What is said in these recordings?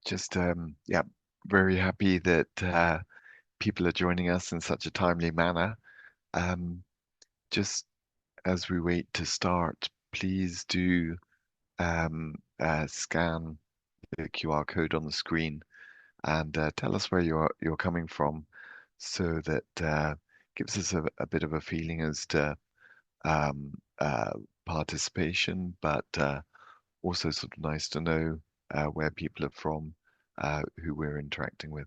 Just yeah, very happy that people are joining us in such a timely manner. Um, just as we wait to start, please do scan the QR code on the screen and tell us where you're coming from, so that gives us a bit of a feeling as to um, uh, participation, but also sort of nice to know where people are from, who we're interacting with.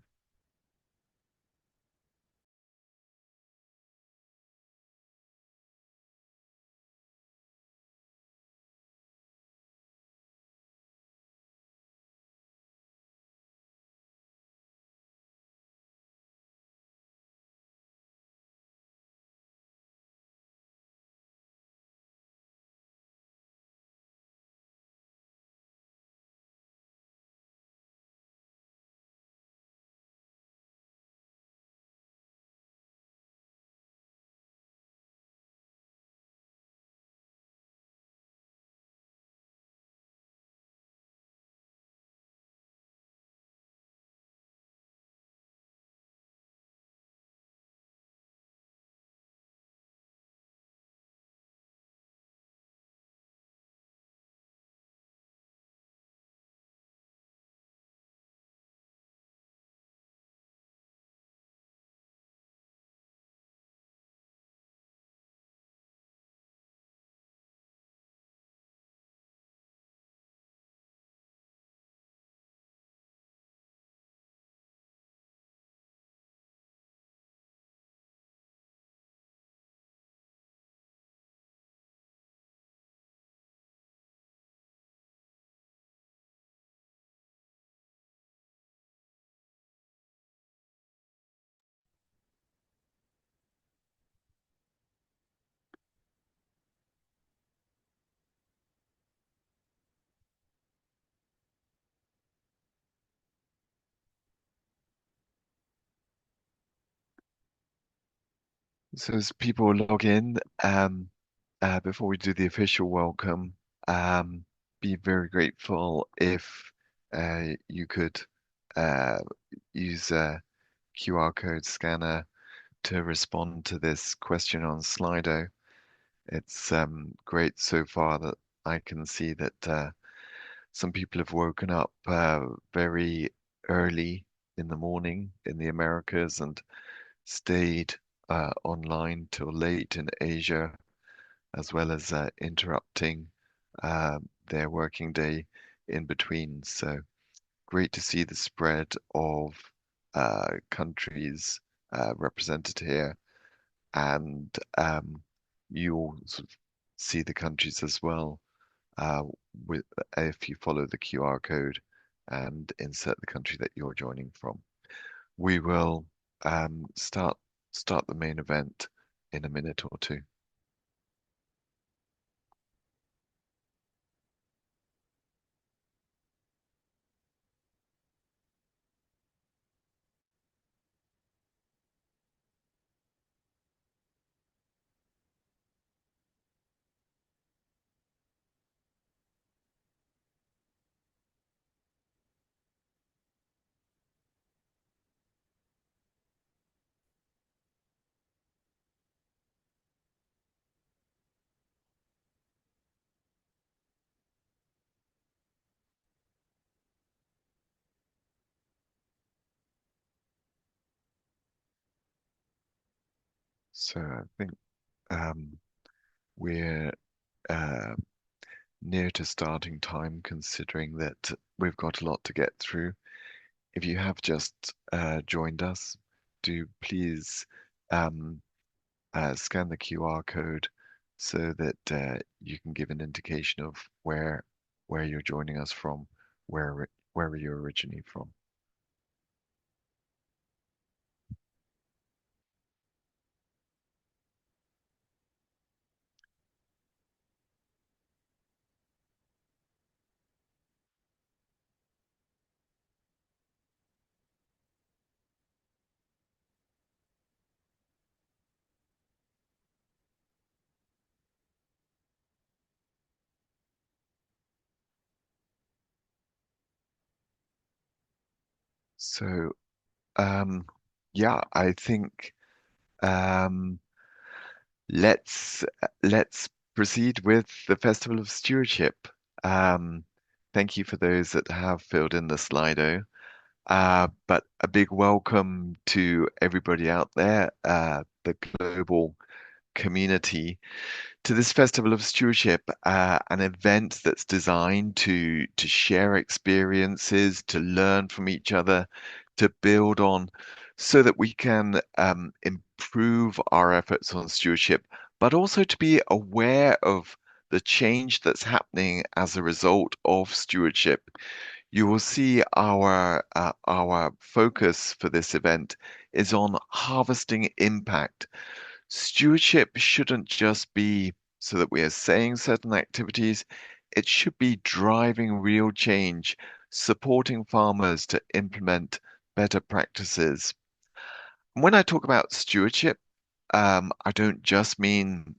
So as people log in, before we do the official welcome, um, be very grateful if you could uh, use a QR code scanner to respond to this question on Slido. It's great so far that I can see that some people have woken up very early in the morning in the Americas and stayed online till late in Asia, as well as interrupting their working day in between. So great to see the spread of countries represented here, and you all sort of see the countries as well uh, with if you follow the QR code and insert the country that you're joining from. We will start the main event in a minute or two. So I think um, we're uh, near to starting time, considering that we've got a lot to get through. If you have just joined us, do please um, scan the QR code so that you can give an indication of where you're joining us from, where you're originally from. So, um, yeah, I think um, let's let's proceed with the Festival of Stewardship. Um, Thank you for those that have filled in the Slido. But a big welcome to everybody out there, the global community, to this Festival of Stewardship, an event that's designed to share experiences, to learn from each other, to build on, so that we can improve our efforts on stewardship, but also to be aware of the change that's happening as a result of stewardship. You will see our focus for this event is on harvesting impact. Stewardship shouldn't just be so that we are saying certain activities, it should be driving real change, supporting farmers to implement better practices. When I talk about stewardship, I don't just mean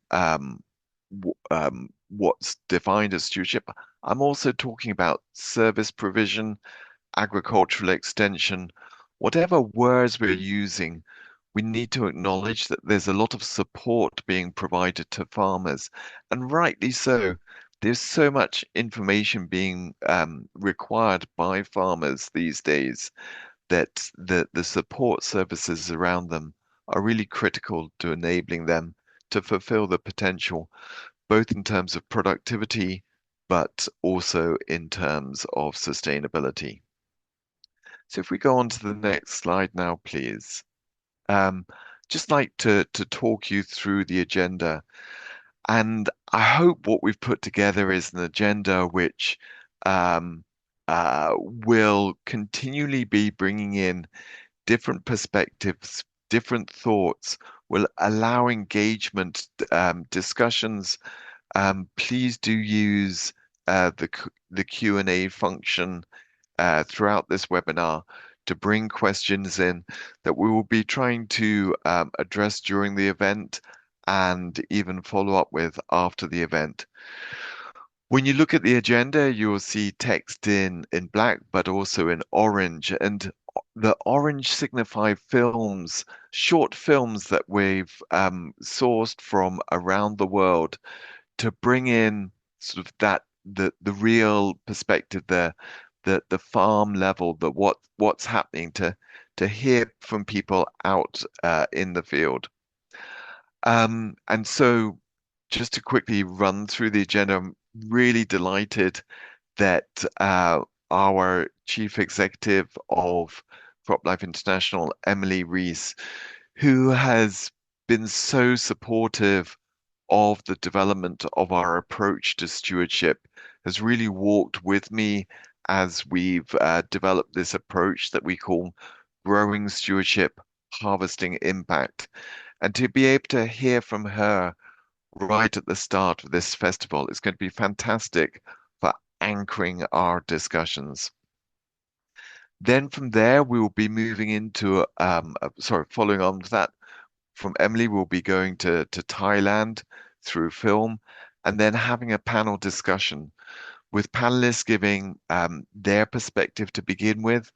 what's defined as stewardship. I'm also talking about service provision, agricultural extension, whatever words we're using, we need to acknowledge that there's a lot of support being provided to farmers, and rightly so. There's so much information being required by farmers these days that the support services around them are really critical to enabling them to fulfill the potential, both in terms of productivity, but also in terms of sustainability. So if we go on to the next slide now, please. Um, just like to talk you through the agenda, and I hope what we've put together is an agenda which um, will continually be bringing in different perspectives, different thoughts, will allow engagement, discussions. Please do use the Q&A function throughout this webinar to bring questions in that we will be trying to address during the event and even follow up with after the event. When you look at the agenda, you will see text in black, but also in orange. And the orange signify films, short films that we've sourced from around the world to bring in sort of that the real perspective there, the farm level, the what's happening to hear from people out in the field. And so just to quickly run through the agenda, I'm really delighted that our chief executive of CropLife International, Emily Rees, who has been so supportive of the development of our approach to stewardship, has really walked with me as we've developed this approach that we call growing stewardship, harvesting impact. And to be able to hear from her right at the start of this festival is going to be fantastic for anchoring our discussions. Then from there, we will be moving into, following on to that, from Emily, we'll be going to Thailand through film and then having a panel discussion with panelists giving their perspective to begin with,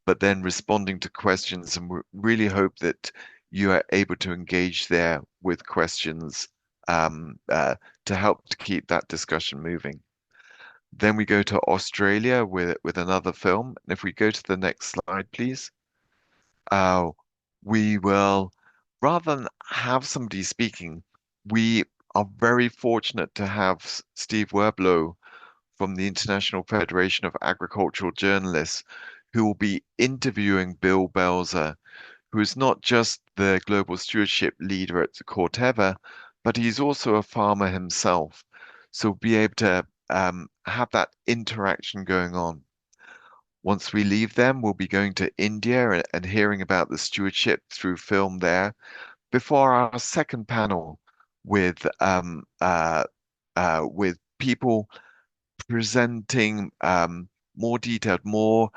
but then responding to questions. And we really hope that you are able to engage there with questions um, uh, to help to keep that discussion moving. Then we go to Australia with another film. And if we go to the next slide, please. Uh, we will, rather than have somebody speaking, we are very fortunate to have Steve Werblow from the International Federation of Agricultural Journalists, who will be interviewing Bill Belzer, who is not just the global stewardship leader at Corteva, but he's also a farmer himself. So be able to have that interaction going on. Once we leave them, we'll be going to India and hearing about the stewardship through film there before our second panel with people presenting more detailed, more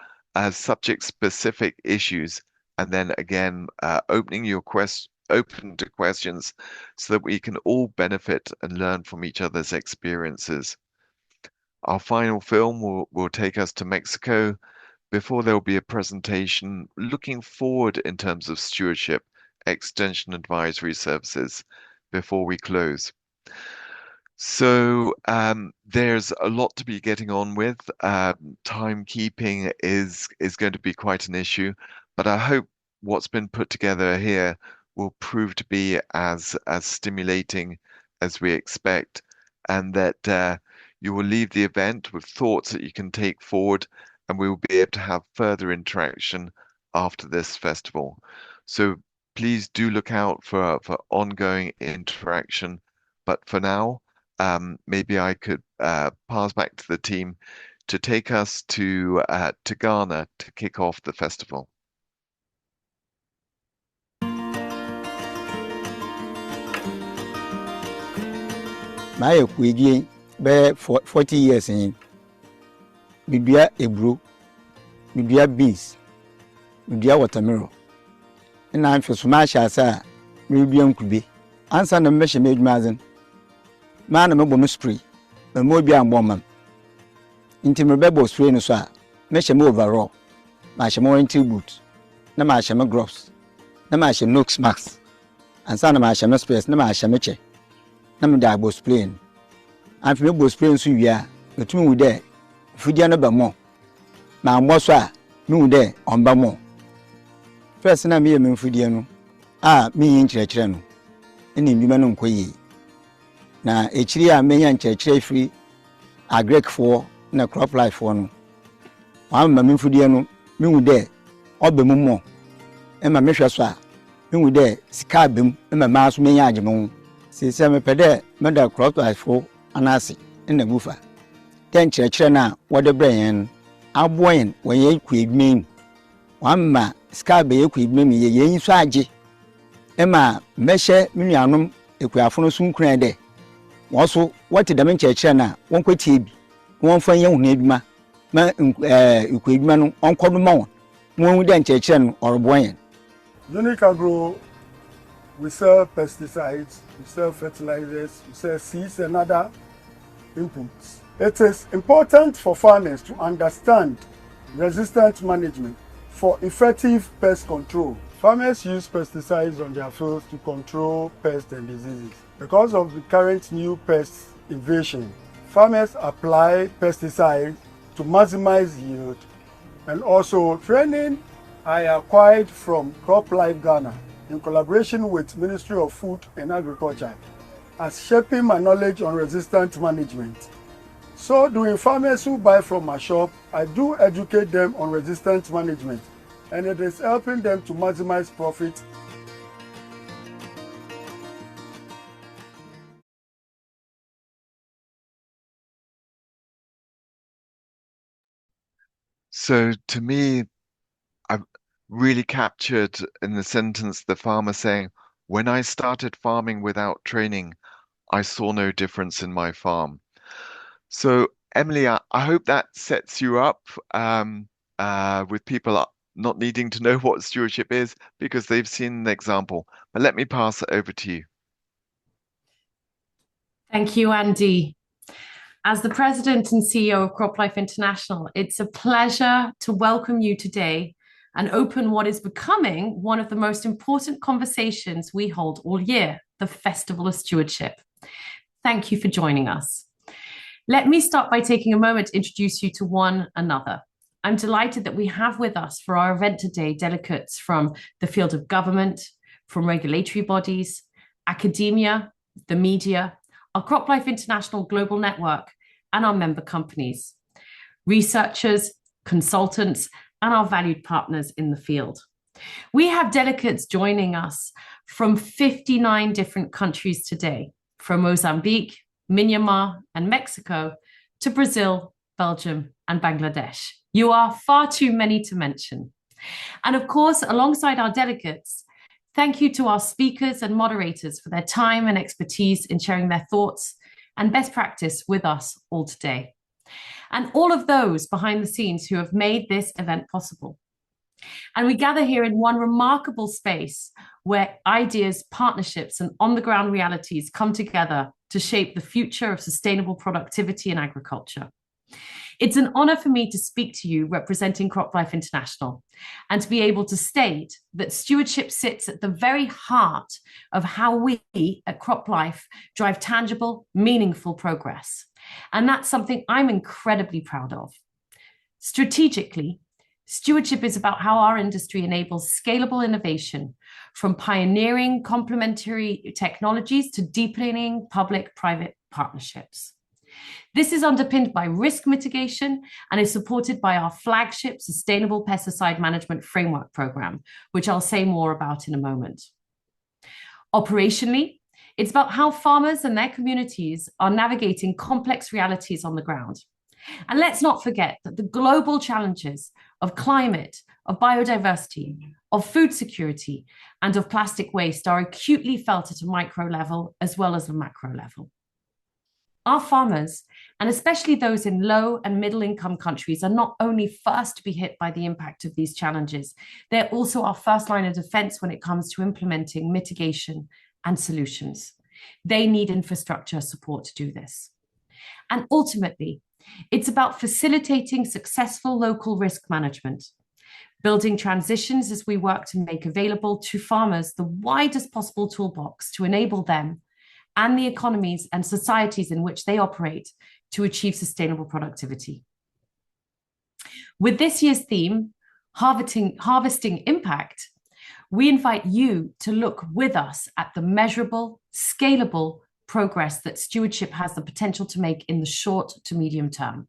subject-specific issues, and then again opening your open to questions so that we can all benefit and learn from each other's experiences. Our final film will take us to Mexico before there'll be a presentation looking forward in terms of stewardship, extension advisory services before we close. So there's a lot to be getting on with. Timekeeping is going to be quite an issue, but I hope what's been put together here will prove to be as stimulating as we expect, and that you will leave the event with thoughts that you can take forward, and we will be able to have further interaction after this festival. So please do look out for ongoing interaction. But for now, maybe I could pass back to the team to take us to Ghana to kick off the festival. My equity be 40 years in Bibia ebro, Bibia beans, Bibia watermelon. And I'm for smash as a Bibia could answer the measure made mazen. Man, a mobile spray, the Mobia woman. Intimable spray no sir, measure more overall. Masha more into boots, no masha gloves, no masha nooks max, and son of masha space, no masha meche. Nam da bo sprain am fi bo sprain so wia betumi wu de fudia no ba mo ma mo so a mi wu de on ba mo first na mi me fudia no mi yin kire no eni bi ma no nkoyi na echiri a menya kire free agrek for na CropLife for no wa ma me fudia no mi wu de oba mu mo e ma me hwe so a mi wu de sika bem e ma ma so menya agemo se me pede me da CropLife for anasi na bufa ten kire na wode brain aboyen woye kwedmin wamma ska be yekwedmin ye yin so age e ma mehye menuanom ekuafono so nkran de wo so wote da me kire na won kwatie bi won fa ye hunu aduma ma ekweduma no onkodo ma won won de kire no orboyen Unique Agro. We sell pesticides, we sell fertilizers, we sell seeds and other inputs. It is important for farmers to understand resistant management for effective pest control. Farmers use pesticides on their fields to control pests and diseases. Because of the current new pest invasion, farmers apply pesticides to maximize yield, and also training I acquired from CropLife Ghana in collaboration with Ministry of Food and Agriculture as shaping my knowledge on resistant management. So doing farmers who buy from my shop, I do educate them on resistant management, and it is helping them to maximize profit. So to me, I've really captured in the sentence the farmer saying, when I started farming without training, I saw no difference in my farm. So, Emily, I hope that sets you up with people not needing to know what stewardship is because they've seen an example. But let me pass it over to you. Thank you, Andy. As the President and CEO of CropLife International, it's a pleasure to welcome you today and open what is becoming one of the most important conversations we hold all year, the Festival of Stewardship. Thank you for joining us. Let me start by taking a moment to introduce you to one another. I'm delighted that we have with us for our event today delegates from the field of government, from regulatory bodies, academia, the media, our CropLife International Global Network, and our member companies, researchers, consultants, and our valued partners in the field. We have delegates joining us from 59 different countries today, from Mozambique, Myanmar, and Mexico to Brazil, Belgium, and Bangladesh. You are far too many to mention. And of course, alongside our delegates, thank you to our speakers and moderators for their time and expertise in sharing their thoughts and best practice with us all today, and all of those behind the scenes who have made this event possible. And we gather here in one remarkable space where ideas, partnerships, and on-the-ground realities come together to shape the future of sustainable productivity in agriculture. It's an honor for me to speak to you representing CropLife International and to be able to state that stewardship sits at the very heart of how we at CropLife drive tangible, meaningful progress. And that's something I'm incredibly proud of. Strategically, stewardship is about how our industry enables scalable innovation, from pioneering complementary technologies to deepening public-private partnerships. This is underpinned by risk mitigation and is supported by our flagship Sustainable Pesticide Management Framework Program, which I'll say more about in a moment. Operationally, it's about how farmers and their communities are navigating complex realities on the ground. And let's not forget that the global challenges of climate, of biodiversity, of food security, and of plastic waste are acutely felt at a micro level as well as a macro level. Our farmers, and especially those in low and middle income countries, are not only first to be hit by the impact of these challenges, they're also our first line of defense when it comes to implementing mitigation and solutions. They need infrastructure support to do this. And ultimately, it's about facilitating successful local risk management, building transitions as we work to make available to farmers the widest possible toolbox to enable them and the economies and societies in which they operate to achieve sustainable productivity. With this year's theme, Harvesting Impact, we invite you to look with us at the measurable, scalable progress that stewardship has the potential to make in the short to medium term.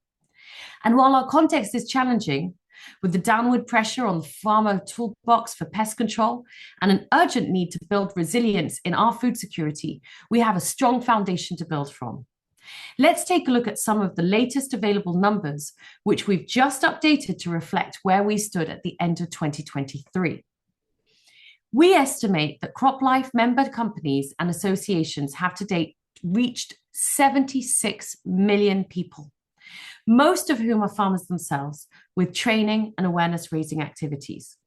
And while our context is challenging, with the downward pressure on the farmer toolbox for pest control and an urgent need to build resilience in our food security, we have a strong foundation to build from. Let's take a look at some of the latest available numbers, which we've just updated to reflect where we stood at the end of 2023. We estimate that CropLife member companies and associations have to date reached 76 million people, most of whom are farmers themselves, with training and awareness raising activities.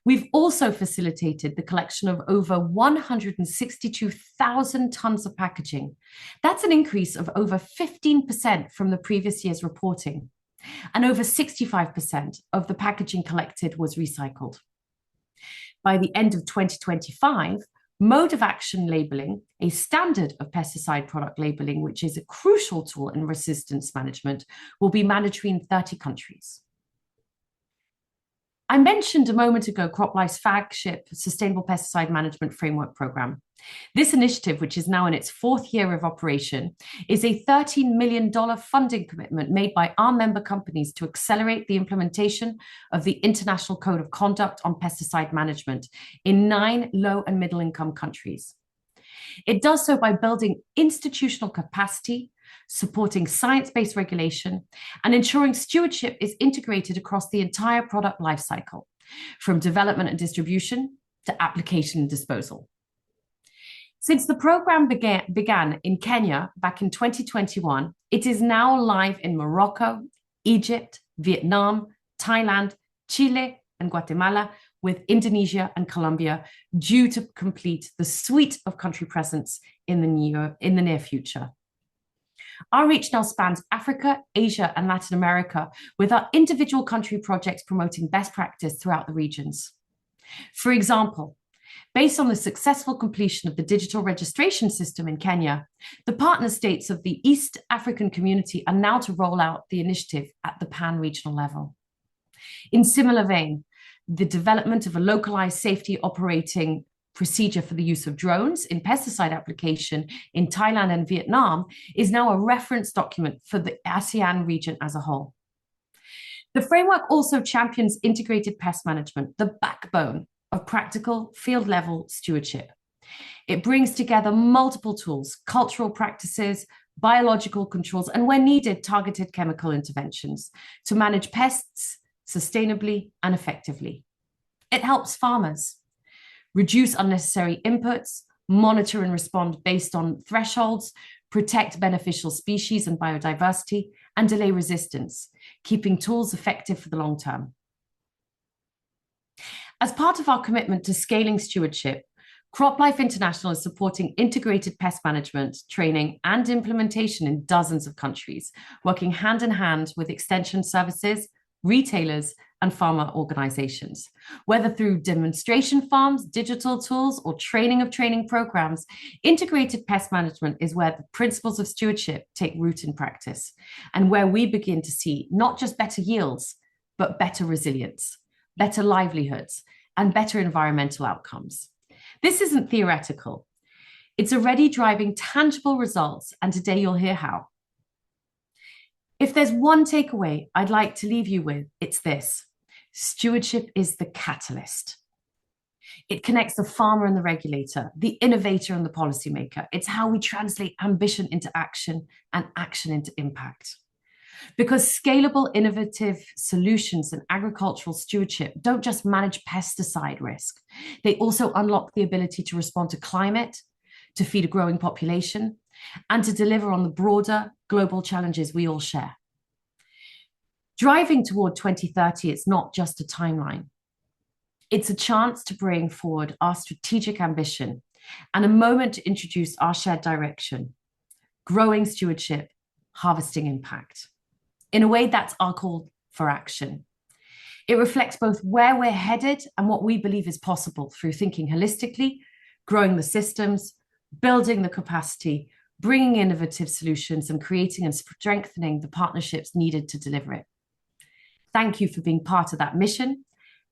We've also facilitated the collection of over 162,000 tons of packaging. That's an increase of over 15% from the previous year's reporting, and over 65% of the packaging collected was recycled. By the end of 2025, mode of action labeling, a standard of pesticide product labeling, which is a crucial tool in resistance management, will be mandatory in 30 countries. I mentioned a moment ago CropLife's flagship Sustainable Pesticide Management Framework Program. This initiative, which is now in its 4th year of operation, is a $13 million funding commitment made by our member companies to accelerate the implementation of the International Code of Conduct on Pesticide Management in 9 low and middle income countries. It does so by building institutional capacity, supporting science-based regulation, and ensuring stewardship is integrated across the entire product lifecycle, from development and distribution to application and disposal. Since the program began in Kenya back in 2021, it is now live in Morocco, Egypt, Vietnam, Thailand, Chile, and Guatemala, with Indonesia and Colombia due to complete the suite of country presence in the near future. Our reach now spans Africa, Asia, and Latin America, with our individual country projects promoting best practice throughout the regions. For example, based on the successful completion of the digital registration system in Kenya, the partner states of the East African community are now to roll out the initiative at the pan-regional level. In similar vein, the development of a localized safety operating procedure for the use of drones in pesticide application in Thailand and Vietnam is now a reference document for the ASEAN region as a whole. The framework also champions integrated pest management, the backbone of practical field-level stewardship. It brings together multiple tools, cultural practices, biological controls, and when needed, targeted chemical interventions to manage pests sustainably and effectively. It helps farmers reduce unnecessary inputs, monitor and respond based on thresholds, protect beneficial species and biodiversity, and delay resistance, keeping tools effective for the long term. As part of our commitment to scaling stewardship, CropLife International is supporting integrated pest management, training, and implementation in dozens of countries, working hand in hand with extension services, retailers, and farmer organizations. Whether through demonstration farms, digital tools, or training of training programs, integrated pest management is where the principles of stewardship take root in practice, and where we begin to see not just better yields, but better resilience, better livelihoods, and better environmental outcomes. This isn't theoretical. It's already driving tangible results, and today you'll hear how. If there's one takeaway I'd like to leave you with, it's this: stewardship is the catalyst. It connects the farmer and the regulator, the innovator and the policymaker. It's how we translate ambition into action and action into impact. Because scalable, innovative solutions in agricultural stewardship don't just manage pesticide risk, they also unlock the ability to respond to climate, to feed a growing population, and to deliver on the broader global challenges we all share. Driving toward 2030 is not just a timeline. It's a chance to bring forward our strategic ambition and a moment to introduce our shared direction: growing stewardship, harvesting impact. In a way, that's our call for action. It reflects both where we're headed and what we believe is possible through thinking holistically, growing the systems, building the capacity, bringing innovative solutions, and creating and strengthening the partnerships needed to deliver it. Thank you for being part of that mission,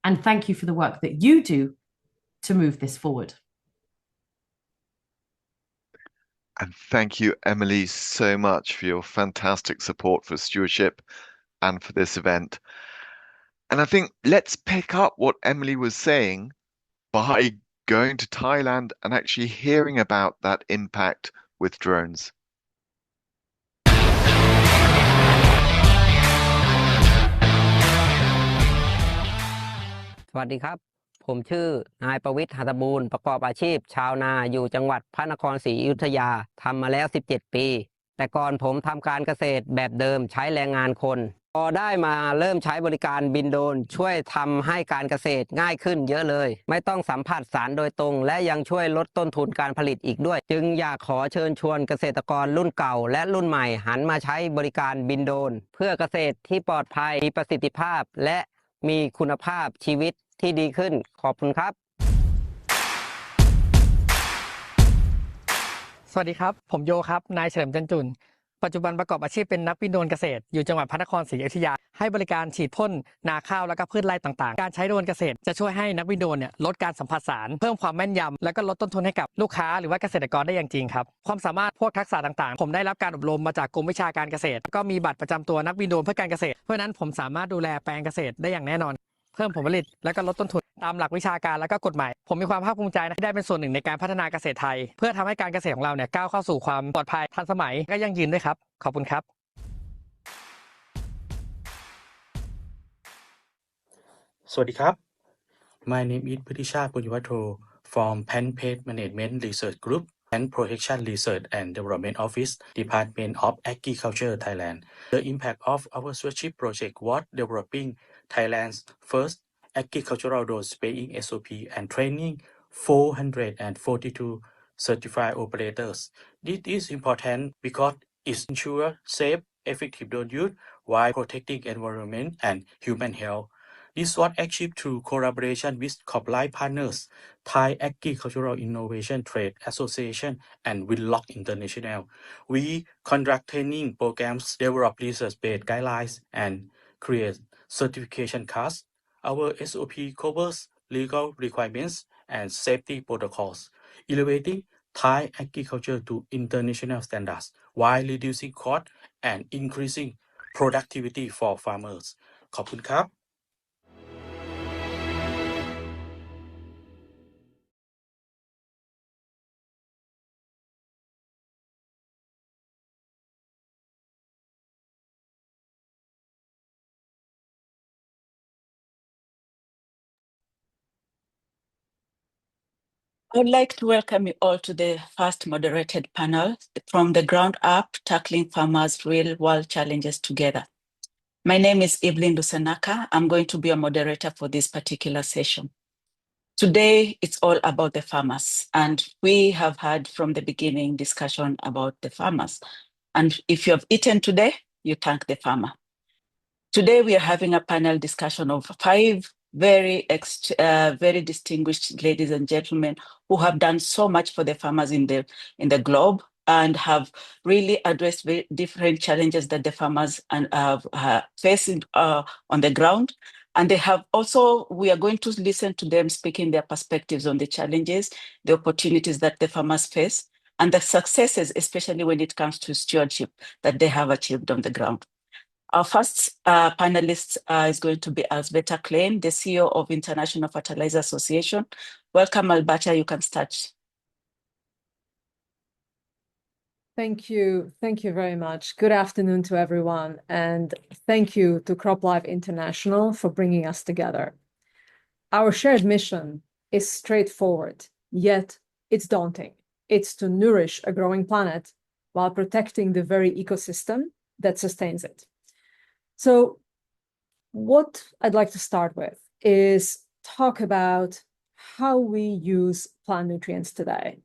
and thank you for the work that you do to move this forward. And thank you, Emily, so much for your fantastic support for stewardship and for this event. And I think let's pick up what Emily was saying by going to Thailand and actually hearing about that impact with drones. สวัสดีครับผมชื่อนายประวิตร หัตถบูรณ์ประกอบอาชีพชาวนาอยู่จังหวัดพระนครศรีอยุธยาทำมาแล้ว17ปีแต่ก่อนผมทำการเกษตรแบบเดิมใช้แรงงานคนพอได้มาเริ่มใช้บริการบินโดรนช่วยทำให้การเกษตรง่ายขึ้นเยอะเลยไม่ต้องสัมผัสสารโดยตรงและยังช่วยลดต้นทุนการผลิตอีกด้วยจึงอยากขอเชิญชวนเกษตรกรรุ่นเก่าและรุ่นใหม่หันมาใช้บริการบินโดรนเพื่อเกษตรที่ปลอดภัยมีประสิทธิภาพและมีคุณภาพชีวิตที่ดีขึ้นขอบคุณครับสวัสดีครับผมโยครับนายเฉลิมจันจุนปัจจุบันประกอบอาชีพเป็นนักบินโดรนเกษตรอยู่จังหวัดพระนครศรีอยุธยาให้บริการฉีดพ่นนาข้าวและก็พืชไร่ต่างๆการใช้โดรนเกษตรจะช่วยให้นักบินโดรนลดการสัมผัสสารเพิ่มความแม่นยำและก็ลดต้นทุนให้กับลูกค้าหรือว่าเกษตรกรได้อย่างจริงครับความสามารถพวกทักษะต่างๆผมได้รับการอบรมมาจากกรมวิชาการเกษตรก็มีบัตรประจำตัวนักบินโดรนเพื่อการเกษตรเพราะนั้นผมสามารถดูแลแปลงเกษตรได้อย่างแน่นอนเพิ่มผลผลิตและก็ลดต้นทุนตามหลักวิชาการและก็กฎหมายผมมีความภาคภูมิใจที่ได้เป็นส่วนหนึ่งในการพัฒนาเกษตรไทยเพื่อทำให้การเกษตรของเราก้าวเข้าสู่ความปลอดภัยทันสมัยและยั่งยืนด้วยครับขอบคุณครับสวัสดีครับ My name is Putisha Punyavato from Plant Pest Management Research Group and Protection Research and Development Office Department of Agriculture Thailand. The impact of our stewardship project was developing Thailand's first agricultural drone spraying SOP and training 442 certified operators. This is important because it ensures safe, effective drone use while protecting environment and human health. This was achieved through collaboration with CropLife partners, Thai Agricultural Innovation Trade Association, and Winlock International. We conduct training programs, develop research-based guidelines, and create certification cards. Our SOP covers legal requirements and safety protocols, elevating Thai agriculture to international standards while reducing costs and increasing productivity for farmers. ขอบคุณครับ I would like to welcome you all to the first moderated panel from the ground up, tackling farmers' real-world challenges together. My name is Evelyn Lusanaka. I'm going to be a moderator for this particular session. Today, it's all about the farmers. And we have had from the beginning discussion about the farmers. And if you have eaten today, you thank the farmer. Today, we are having a panel discussion of 5 very distinguished ladies and gentlemen who have done so much for the farmers in the globe and have really addressed very different challenges that the farmers have facing on the ground. And they have also, we are going to listen to them speaking their perspectives on the challenges, the opportunities that the farmers face, and the successes, especially when it comes to stewardship, that they have achieved on the ground. Our first panelist is going to be Alberta Klein, the CEO of International Fertilizer Association. Welcome, Alberta. You can start. Thank you. Thank you very much. Good afternoon to everyone. And thank you to CropLife International for bringing us together. Our shared mission is straightforward, yet it's daunting. It's to nourish a growing planet while protecting the very ecosystem that sustains it. So what I'd like to start with is talk about how we use plant nutrients today.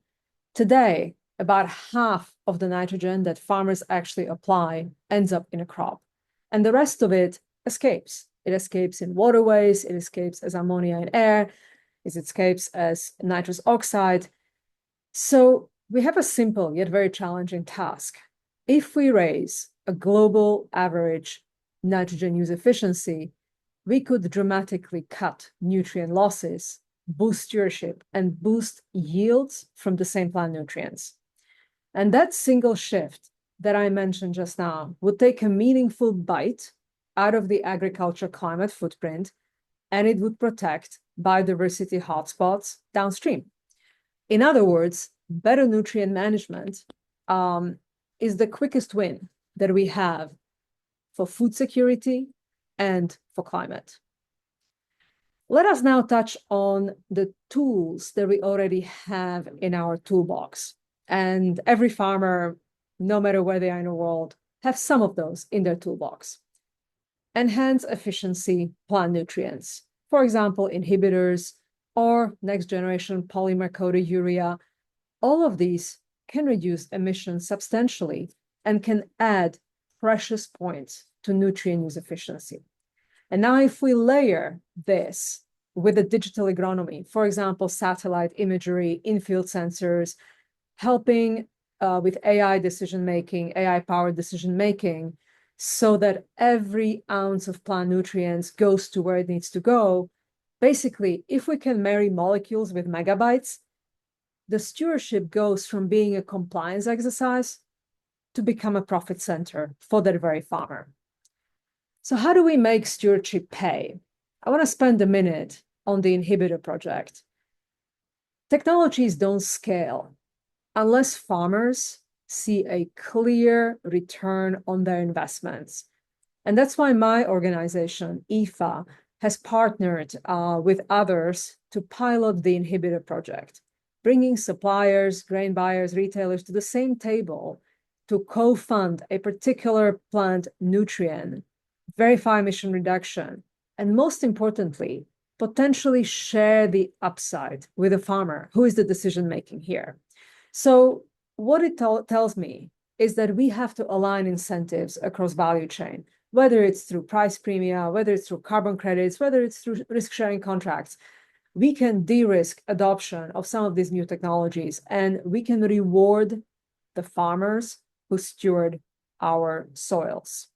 Today, about half of the nitrogen that farmers actually apply ends up in a crop, and the rest of it escapes. It escapes in waterways, it escapes as ammonia in air, it escapes as nitrous oxide. So we have a simple yet very challenging task. If we raise a global average nitrogen use efficiency, we could dramatically cut nutrient losses, boost stewardship, and boost yields from the same plant nutrients. And that single shift that I mentioned just now would take a meaningful bite out of the agriculture climate footprint, and it would protect biodiversity hotspots downstream. In other words, better nutrient management is the quickest win that we have for food security and for climate. Let us now touch on the tools that we already have in our toolbox. And every farmer, no matter where they are in the world, have some of those in their toolbox. Enhance efficiency plant nutrients, for example, inhibitors or next generation polymer-coated urea. All of these can reduce emissions substantially and can add precious points to nutrient use efficiency. And now if we layer this with a digital agronomy, for example, satellite imagery, in-field sensors, helping with AI decision-making, AI-powered decision-making, so that every ounce of plant nutrients goes to where it needs to go. Basically, if we can marry molecules with megabytes, the stewardship goes from being a compliance exercise to become a profit center for that very farmer. So how do we make stewardship pay? I want to spend a minute on the inhibitor project. Technologies don't scale unless farmers see a clear return on their investments. And that's why my organization, IFA, has partnered with others to pilot the inhibitor project, bringing suppliers, grain buyers, retailers to the same table to co-fund a particular plant nutrient, verify emission reduction, and most importantly, potentially share the upside with the farmer, who is the decision-making here. So what it tells me is that we have to align incentives across value chain, whether it's through price premia, whether it's through carbon credits, whether it's through risk-sharing contracts. We can de-risk adoption of some of these new technologies, and we can reward the farmers who steward our soils.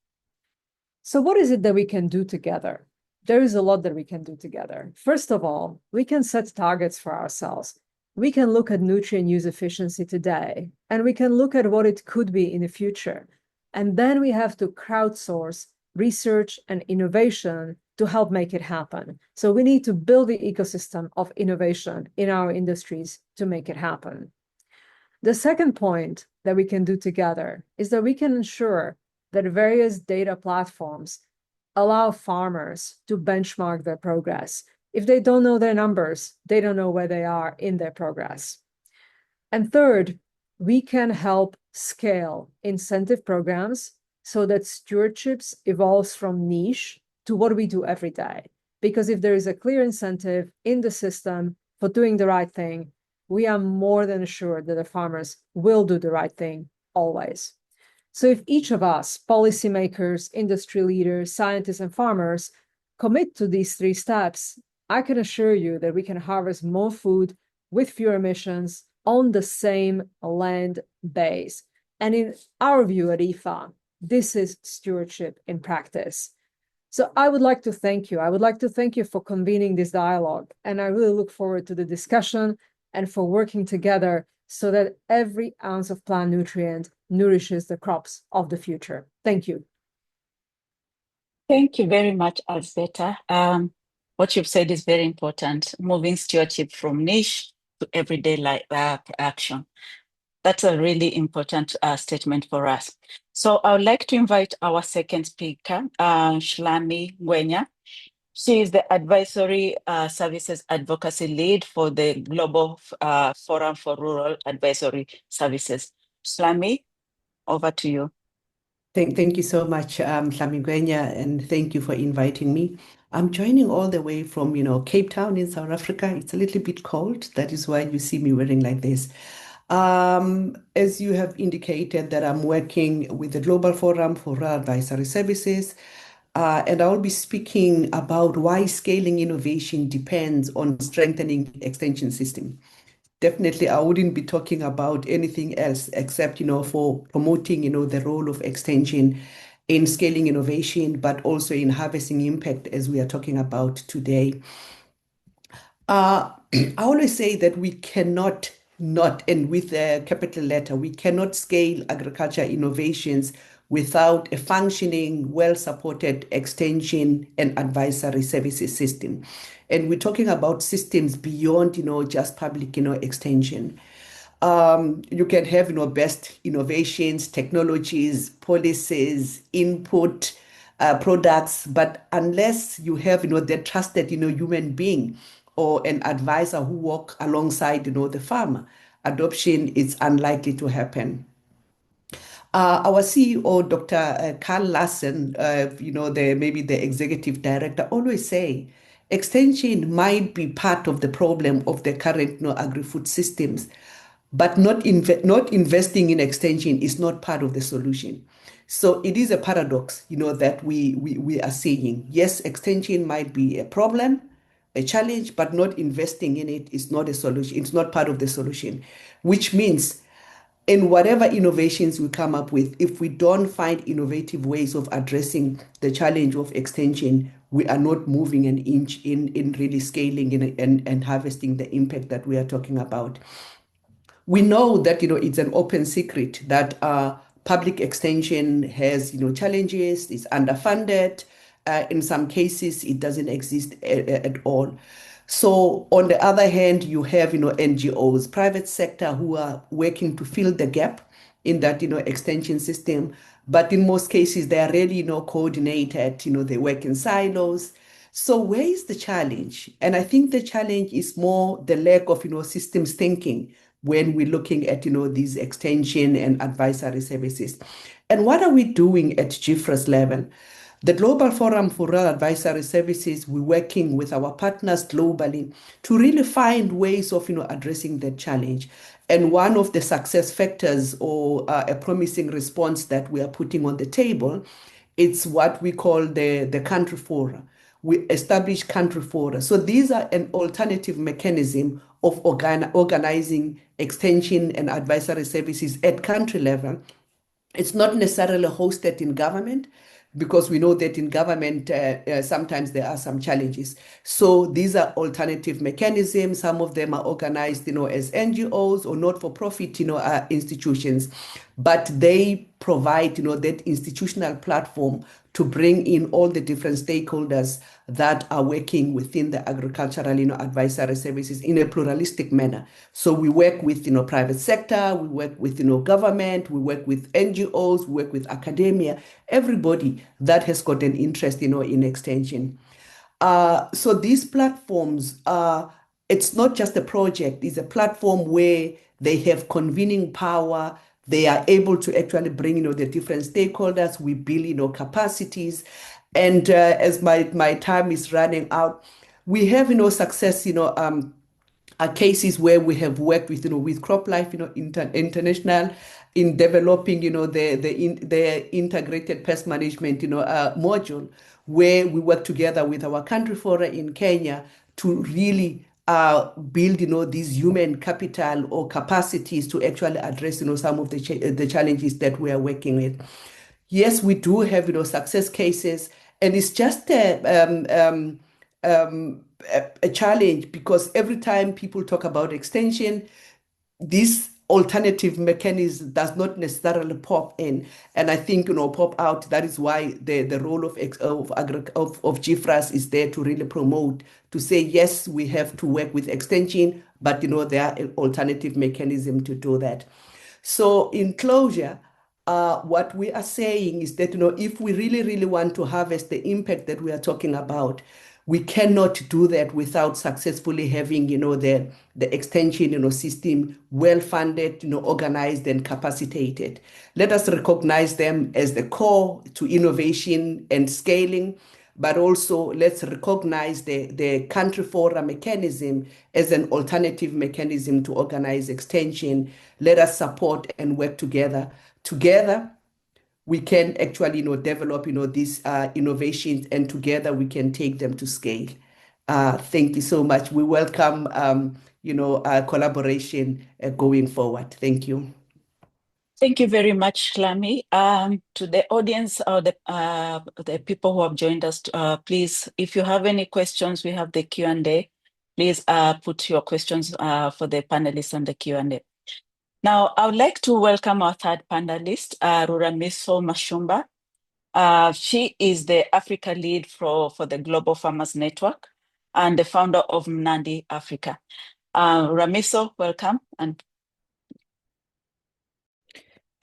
So what is it that we can do together? There is a lot that we can do together. First of all, we can set targets for ourselves. We can look at nutrient use efficiency today, and we can look at what it could be in the future. And then we have to crowdsource research and innovation to help make it happen. So we need to build the ecosystem of innovation in our industries to make it happen. The second point that we can do together is that we can ensure that various data platforms allow farmers to benchmark their progress. If they don't know their numbers, they don't know where they are in their progress. And third, we can help scale incentive programs so that stewardship evolves from niche to what we do every day. Because if there is a clear incentive in the system, for doing the right thing, we are more than assured that the farmers will do the right thing always. So if each of us, policymakers, industry leaders, scientists, and farmers, commit to these 3 steps, I can assure you that we can harvest more food with fewer emissions on the same land base. And in our view at IFA, this is stewardship in practice. So I would like to thank you. I would like to thank you for convening this dialogue. And I really look forward to the discussion and for working together so that every ounce of plant nutrient nourishes the crops of the future. Thank you. Thank you very much, Alzbeta. What you've said is very important, moving stewardship from niche to everyday life action. That's a really important statement for us. So I would like to invite our second speaker, Shlami Ngwenya. She is the Advisory Services Advocacy Lead for the Global Forum for Rural Advisory Services. Shlami, over to you. Thank you so much, Hlamingwenya, and thank you for inviting me. I'm joining all the way from, Cape Town in South Africa. It's a little bit cold. That is why you see me wearing like this. As you have indicated that I'm working with the Global Forum for Rural Advisory Services, and I will be speaking about why scaling innovation depends on strengthening the extension system. Definitely, I wouldn't be talking about anything else except, for promoting, the role of extension in scaling innovation, but also in harvesting impact as we are talking about today. I always say that we cannot not, and with a capital letter, we cannot scale agriculture innovations without a functioning, well-supported extension and advisory services system. And we're talking about systems beyond, just public, extension. You can have, best innovations, technologies, policies, input, products, but unless you have, the trusted, human being or an advisor who walk alongside, the farmer, adoption is unlikely to happen. Our CEO, Dr. Carl Lassen, maybe the executive director, always say extension might be part of the problem of the current agri-food systems, but not investing in extension is not part of the solution. So it is a paradox, that we are seeing. Yes, extension might be a problem, a challenge, but not investing in it is not a solution. It's not part of the solution, which means in whatever innovations we come up with, if we don't find innovative ways of addressing the challenge of extension, we are not moving an inch in really scaling and harvesting the impact that we are talking about. We know that, it's an open secret that public extension has, challenges, it's underfunded. In some cases, it doesn't exist at all. So on the other hand, you have, NGOs, private sector who are working to fill the gap in that, extension system. But in most cases, they are really, coordinated, they work in silos. So where is the challenge? And I think the challenge is more the lack of, systems thinking when we're looking at, these extension and advisory services. And what are we doing at GFRA's level? The Global Forum for Rural Advisory Services, we're working with our partners globally to really find ways of, addressing that challenge. And one of the success factors or a promising response that we are putting on the table, it's what we call the country fora. We establish country fora. So these are an alternative mechanism of organizing extension and advisory services at country level. It's not necessarily hosted in government, because we know that in government, sometimes there are some challenges. So these are alternative mechanisms. Some of them are organized, as NGOs or not-for-profit, institutions, but they provide, that institutional platform to bring in all the different stakeholders that are working within the agricultural, advisory services in a pluralistic manner. So we work with, private sector, we work with, government, we work with NGOs, we work with academia, everybody that has got an interest, in extension. So these platforms it's not just a project, it's a platform where they have convening power. They are able to actually bring, the different stakeholders. We build, capacities. And as my time is running out, we have, success, cases where we have worked with, with CropLife, International in developing, the integrated pest management, module, where we work together with our country fora in Kenya to really build, these human capital or capacities to actually address, some of the challenges that we are working with. Yes, we do have, success cases, and it's just a challenge because every time people talk about extension, this alternative mechanism does not necessarily pop in, and I think pop out. That is why the role of GFRAS is there to really promote, to say yes, we have to work with extension, but there are alternative mechanism to do that. So in closure, what we are saying is that if we really want to harvest the impact that we are talking about, we cannot do that without successfully having the extension system well funded, organized and capacitated. Let us recognize them as the core to innovation and scaling, but also let's recognize the country fora mechanism as an alternative mechanism to organize extension. Let us support and work together. Together, we can actually, develop, these innovations, and together we can take them to scale. Thank you so much. We welcome, collaboration going forward. Thank you. Thank you very much, Lami. To the audience or the people who have joined us, please, if you have any questions, we have the Q&A. Please put your questions for the panelists on the Q&A. Now, I would like to welcome our third panelist, Ruramiso Mashumba. She is the Africa lead for the Global Farmers Network and the founder of Mnandi Africa. Ramiso, welcome. And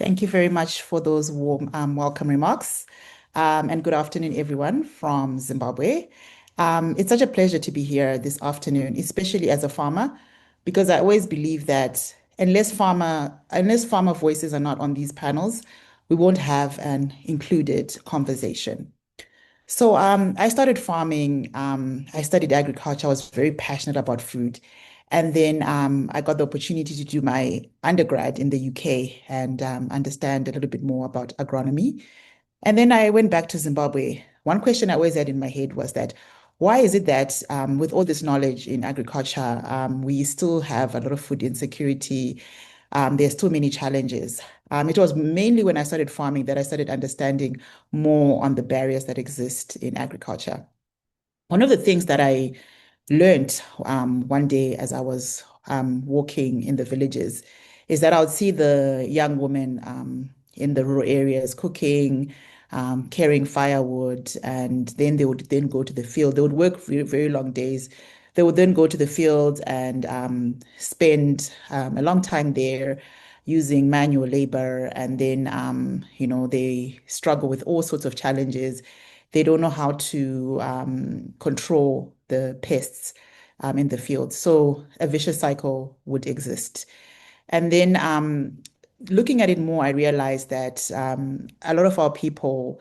thank you very much for those warm welcome remarks. And good afternoon, everyone from Zimbabwe. It's such a pleasure to be here this afternoon, especially as a farmer, because I always believe that unless farmer voices are not on these panels, we won't have an included conversation. So I started farming, I studied agriculture, I was very passionate about food. And then I got the opportunity to do my undergrad in the UK and understand a little bit more about agronomy. And then I went back to Zimbabwe. One question I always had in my head was that, why is it that with all this knowledge in agriculture, we still have a lot of food insecurity? There's too many challenges. It was mainly when I started farming that I started understanding more on the barriers that exist in agriculture. One of the things that I learned one day as I was walking in the villages is that I would see the young women in the rural areas cooking, carrying firewood, and then they would then go to the field. They would work very, very long days. They would then go to the field and spend a long time there using manual labor. And then, they struggle with all sorts of challenges. They don't know how to control the pests in the field. So a vicious cycle would exist. And then looking at it more, I realized that a lot of our people,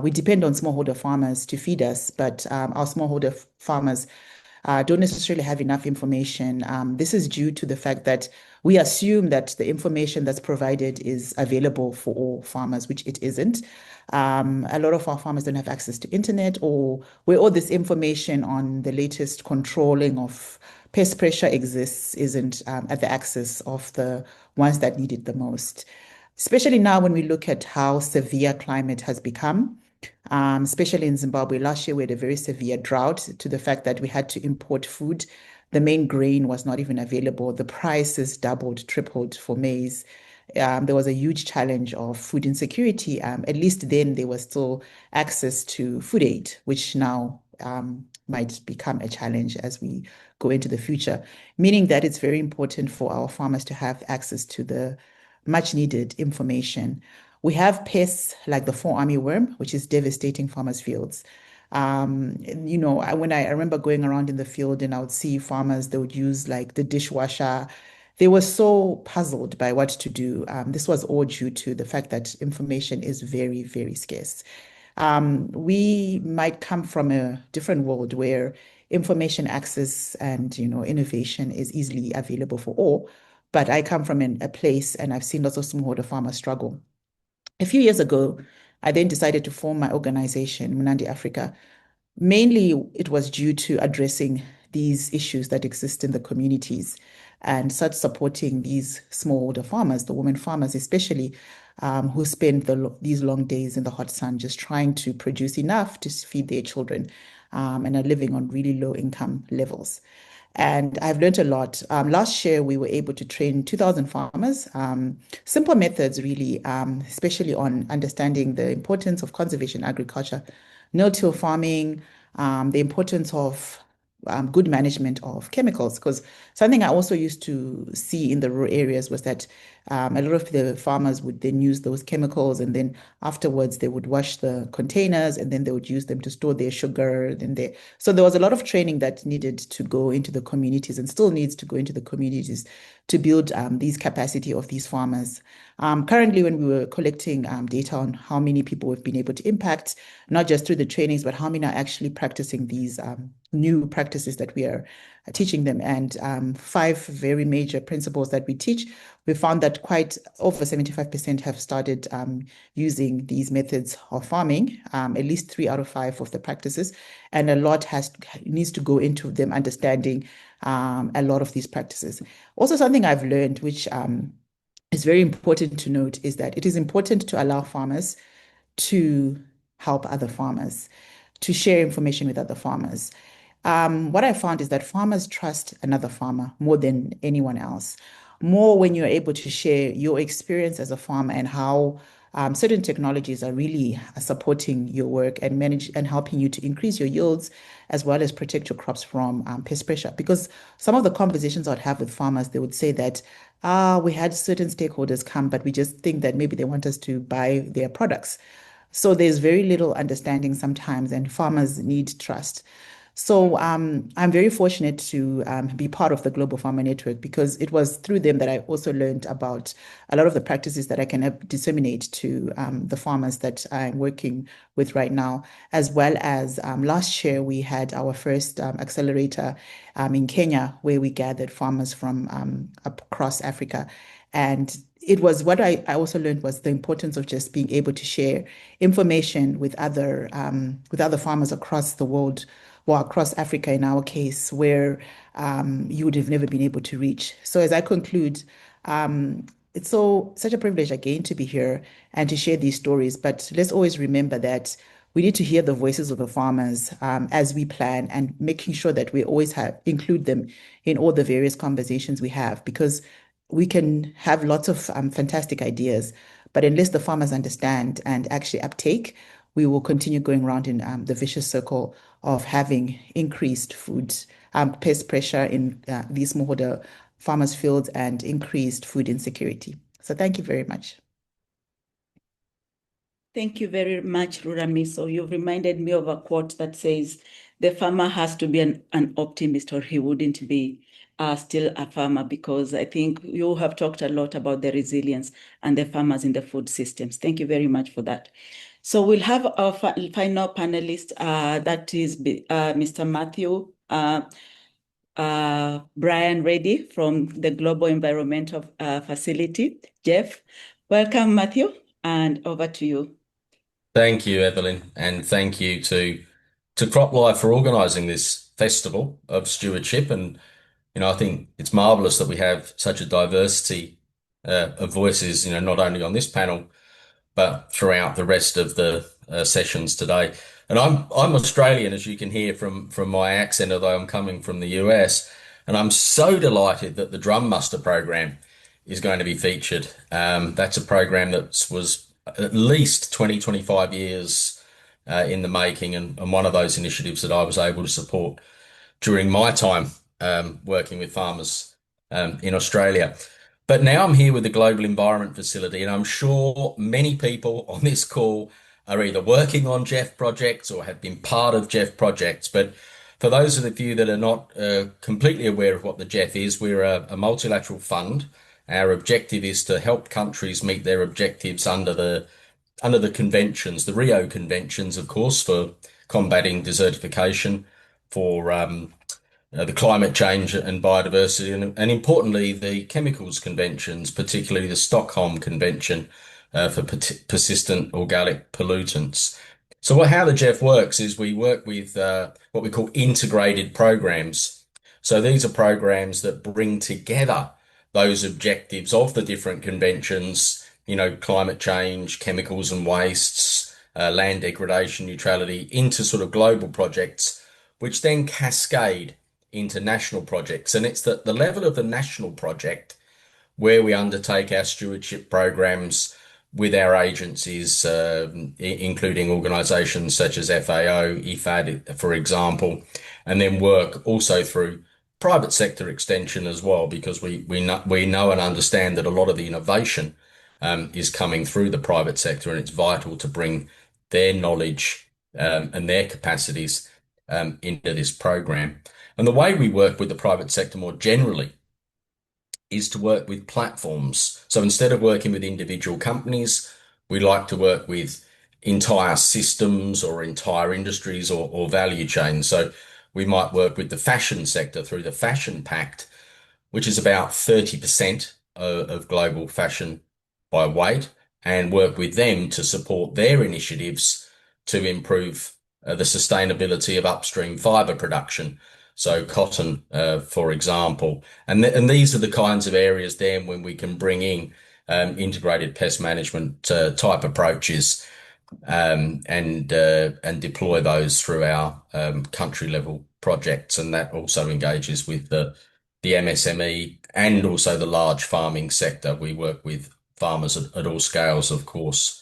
we depend on smallholder farmers to feed us, but our smallholder farmers don't necessarily have enough information. This is due to the fact that we assume that the information that's provided is available for all farmers, which it isn't. A lot of our farmers don't have access to internet, or where all this information on the latest controlling of pest pressure exists isn't at the access of the ones that need it the most. Especially now when we look at how severe climate has become, especially in Zimbabwe. Last year, we had a very severe drought to the fact that we had to import food. The main grain was not even available. The prices doubled, tripled for maize. There was a huge challenge of food insecurity. At least then there was still access to food aid, which now might become a challenge as we go into the future, meaning that it's very important for our farmers to have access to the much needed information. We have pests like the fall armyworm, which is devastating farmers' fields. When I remember going around in the field and I would see farmers, they would use like the dishwasher. They were so puzzled by what to do. This was all due to the fact that information is very, very scarce. We might come from a different world where information access and, innovation is easily available for all. But I come from a place, and I've seen lots of smallholder farmers struggle. A few years ago, I then decided to form my organization, Munandi Africa. Mainly, it was due to addressing these issues that exist in the communities and such supporting these smallholder farmers, the women farmers especially, who spend these long days in the hot sun just trying to produce enough to feed their children, and are living on really low income levels. And I've learned a lot. Last year, we were able to train 2,000 farmers, simple methods really, especially on understanding the importance of conservation agriculture, no-till farming, the importance of good management of chemicals. Because something I also used to see in the rural areas was that a lot of the farmers would then use those chemicals, and then afterwards they would wash the containers, and then they would use them to store their sugar. So there was a lot of training that needed to go into the communities, and still needs to go into the communities, to build these capacity of these farmers. Currently, when we were collecting data on how many people we've been able to impact, not just through the trainings, but how many are actually practicing these new practices that we are teaching them, and 5 very major principles that we teach, we found that quite over 75% have started using these methods of farming, at least 3 out of 5 of the practices, and a lot needs to go into them understanding a lot of these practices. Also, something I've learned, which is very important to note, is that it is important to allow farmers to help other farmers, to share information with other farmers. What I found is that farmers trust another farmer more than anyone else, more when you're able to share your experience as a farmer and how certain technologies are really supporting your work and helping you to increase your yields, as well as protect your crops from pest pressure. Because some of the conversations I'd have with farmers, they would say that we had certain stakeholders come, but we just think that maybe they want us to buy their products. So there's very little understanding sometimes, and farmers need trust. So I'm very fortunate to be part of the Global Farmer Network, because it was through them that I also learned about a lot of the practices that I can disseminate to the farmers that I'm working with right now, as well as last year we had our first accelerator in Kenya, where we gathered farmers from across Africa. And it was what I also learned was the importance of just being able to share information with other farmers across the world, well, across Africa in our case, where you would have never been able to reach. So as I conclude, it's such a privilege again to be here and to share these stories. But let's always remember that we need to hear the voices of the farmers as we plan, and making sure that we always include them in all the various conversations we have, because we can have lots of fantastic ideas, but unless the farmers understand and actually uptake, we will continue going around in the vicious circle of having increased food pest pressure in these smallholder farmers' fields and increased food insecurity. So thank you very much. Thank you very much, Rurami. So you've reminded me of a quote that says, the farmer has to be an optimist, or he wouldn't be still a farmer, because I think you have talked a lot about the resilience and the farmers in the food systems. Thank you very much for that. So we'll have our final panelist, that is Mr. Matthew Brian Reddy from the Global Environmental Facility. Jeff, welcome, Matthew, and over to you. Thank you, Evelyn, and thank you to CropLife for organising this Festival of Stewardship. And I think it's marvellous that we have such a diversity of voices, not only on this panel but throughout the rest of the sessions today. And I'm Australian, as you can hear from my accent, although I'm coming from the US. And I'm so delighted that the Drum Muster program is going to be featured. That's a program that was at least 25 years in the making, and one of those initiatives that I was able to support during my time working with farmers in Australia. But now I'm here with the Global Environment Facility, and I'm sure many people on this call are either working on GEF projects or have been part of GEF projects. But for those of you that are not completely aware of what the GEF is, we're a multilateral fund. Our objective is to help countries meet their objectives under the conventions, the Rio Conventions, of course, for combating desertification, for the climate change and biodiversity, and importantly, the chemicals conventions, particularly the Stockholm Convention for persistent organic pollutants. So how the GEF works is we work with what we call integrated programs. So these are programs that bring together those objectives of the different conventions, climate change, chemicals and wastes, land degradation, neutrality, into sort of global projects, which then cascade into national projects. And it's the level of the national project where we undertake our stewardship programs with our agencies, including organisations such as FAO, IFAD, for example, and then work also through private sector extension as well, because we know and understand that a lot of the innovation is coming through the private sector, and it's vital to bring their knowledge and their capacities into this program. And the way we work with the private sector more generally is to work with platforms. So instead of working with individual companies, we like to work with entire systems or entire industries or value chains. So we might work with the fashion sector through the Fashion Pact, which is about 30% of global fashion by weight, and work with them to support their initiatives to improve the sustainability of upstream fiber production. So cotton, for example, and these are the kinds of areas then when we can bring in integrated pest management type approaches and deploy those through our country level projects, and that also engages with the MSME and also the large farming sector. We work with farmers at all scales, of course.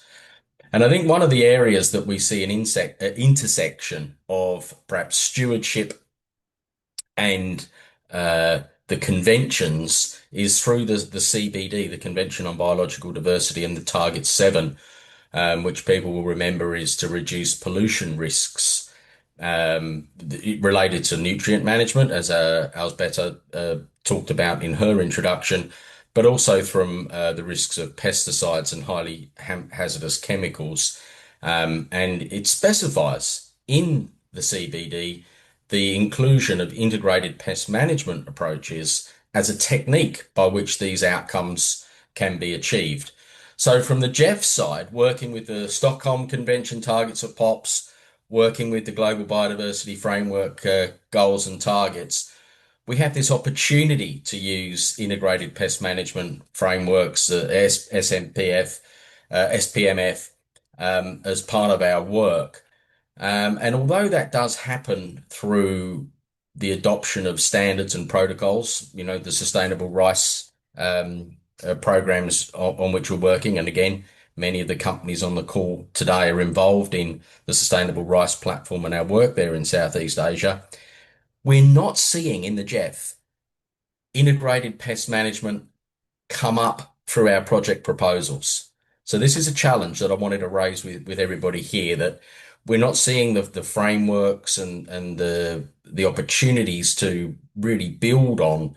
And I think one of the areas that we see an intersection of perhaps stewardship and the conventions is through the CBD, the Convention on Biological Diversity, and the Target 7, which people will remember is to reduce pollution risks related to nutrient management, as Alsbeta talked about in her introduction, but also from the risks of pesticides and highly hazardous chemicals. And it specifies in the CBD the inclusion of integrated pest management approaches as a technique by which these outcomes can be achieved. So from the GEF side, working with the Stockholm Convention targets of POPs, working with the Global Biodiversity Framework goals and targets, we have this opportunity to use integrated pest management frameworks, SPMF, as part of our work. And although that does happen through the adoption of standards and protocols, the sustainable rice programs on which we're working, and again, many of the companies on the call today are involved in the sustainable rice platform and our work there in Southeast Asia, we're not seeing in the GEF integrated pest management come up through our project proposals. So this is a challenge that I wanted to raise with everybody here, that we're not seeing the frameworks and the opportunities to really build on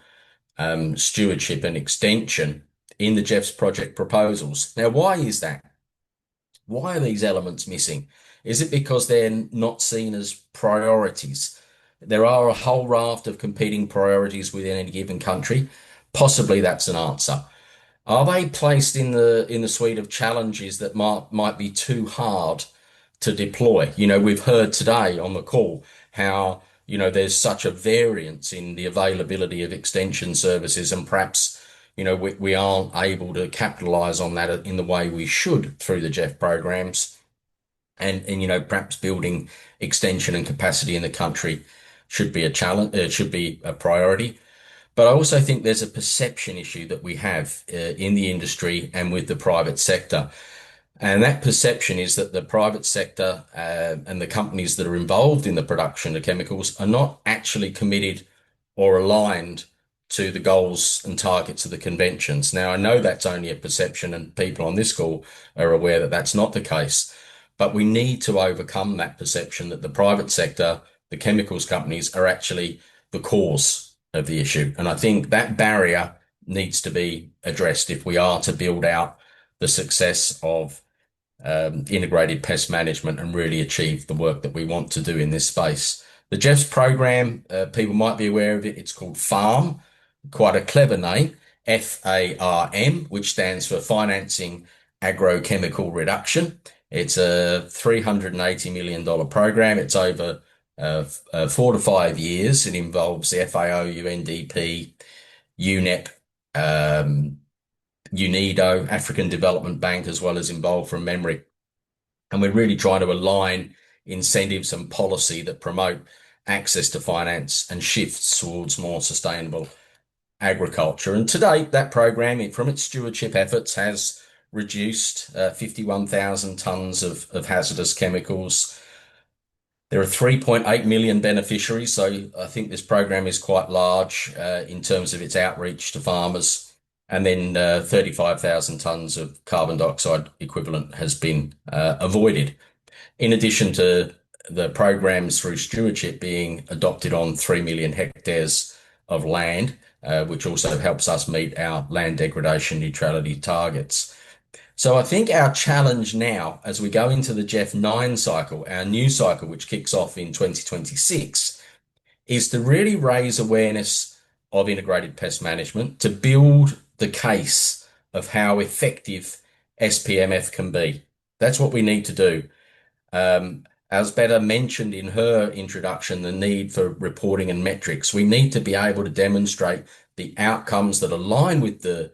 stewardship and extension in the GEF's project proposals. Now, why is that? Why are these elements missing? Is it because they're not seen as priorities? There are a whole raft of competing priorities within any given country. Possibly that's an answer. Are they placed in the suite of challenges that might be too hard to deploy? We've heard today on the call how, there's such a variance in the availability of extension services, and perhaps, we aren't able to capitalize on that in the way we should through the GEF programs. And perhaps building extension and capacity in the country should be a challenge, should be a priority. But I also think there's a perception issue that we have in the industry and with the private sector. And that perception is that the private sector and the companies that are involved in the production of chemicals are not actually committed or aligned to the goals and targets of the conventions. Now, I know that's only a perception, and people on this call are aware that that's not the case. But we need to overcome that perception that the private sector, the chemicals companies, are actually the cause of the issue. And I think that barrier needs to be addressed if we are to build out the success of integrated pest management and really achieve the work that we want to do in this space. The Jeff's program, people might be aware of it. It's called FARM, quite a clever name, FARM, which stands for Financing Agrochemical Reduction. It's a $380 million program. It's over 4 to 5 years. It involves the FAO, UNDP, UNEP, UNIDO, African Development Bank, as well as involved from memory. And we're really trying to align incentives and policy that promote access to finance and shifts towards more sustainable agriculture. And to date, that program, from its stewardship efforts, has reduced 51,000 tons of hazardous chemicals. There are 3.8 million beneficiaries, so I think this program is quite large in terms of its outreach to farmers. And then 35,000 tons of carbon dioxide equivalent has been avoided. In addition to the programs through stewardship being adopted on 3 million hectares of land, which also helps us meet our land degradation neutrality targets. So I think our challenge now, as we go into the Jeff 9 cycle, our new cycle, which kicks off in 2026, is to really raise awareness of integrated pest management, to build the case of how effective SPMF can be. That's what we need to do. As Betta mentioned in her introduction, the need for reporting and metrics. We need to be able to demonstrate the outcomes that align with the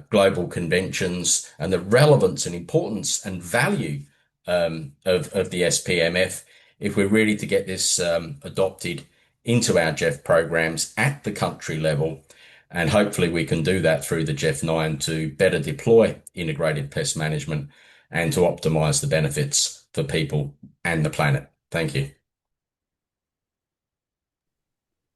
global conventions and the relevance and importance and value of the SPMF if we're really to get this adopted into our Jeff programs at the country level. And hopefully we can do that through the Jeff 9 to better deploy integrated pest management and to optimize the benefits for people and the planet. Thank you.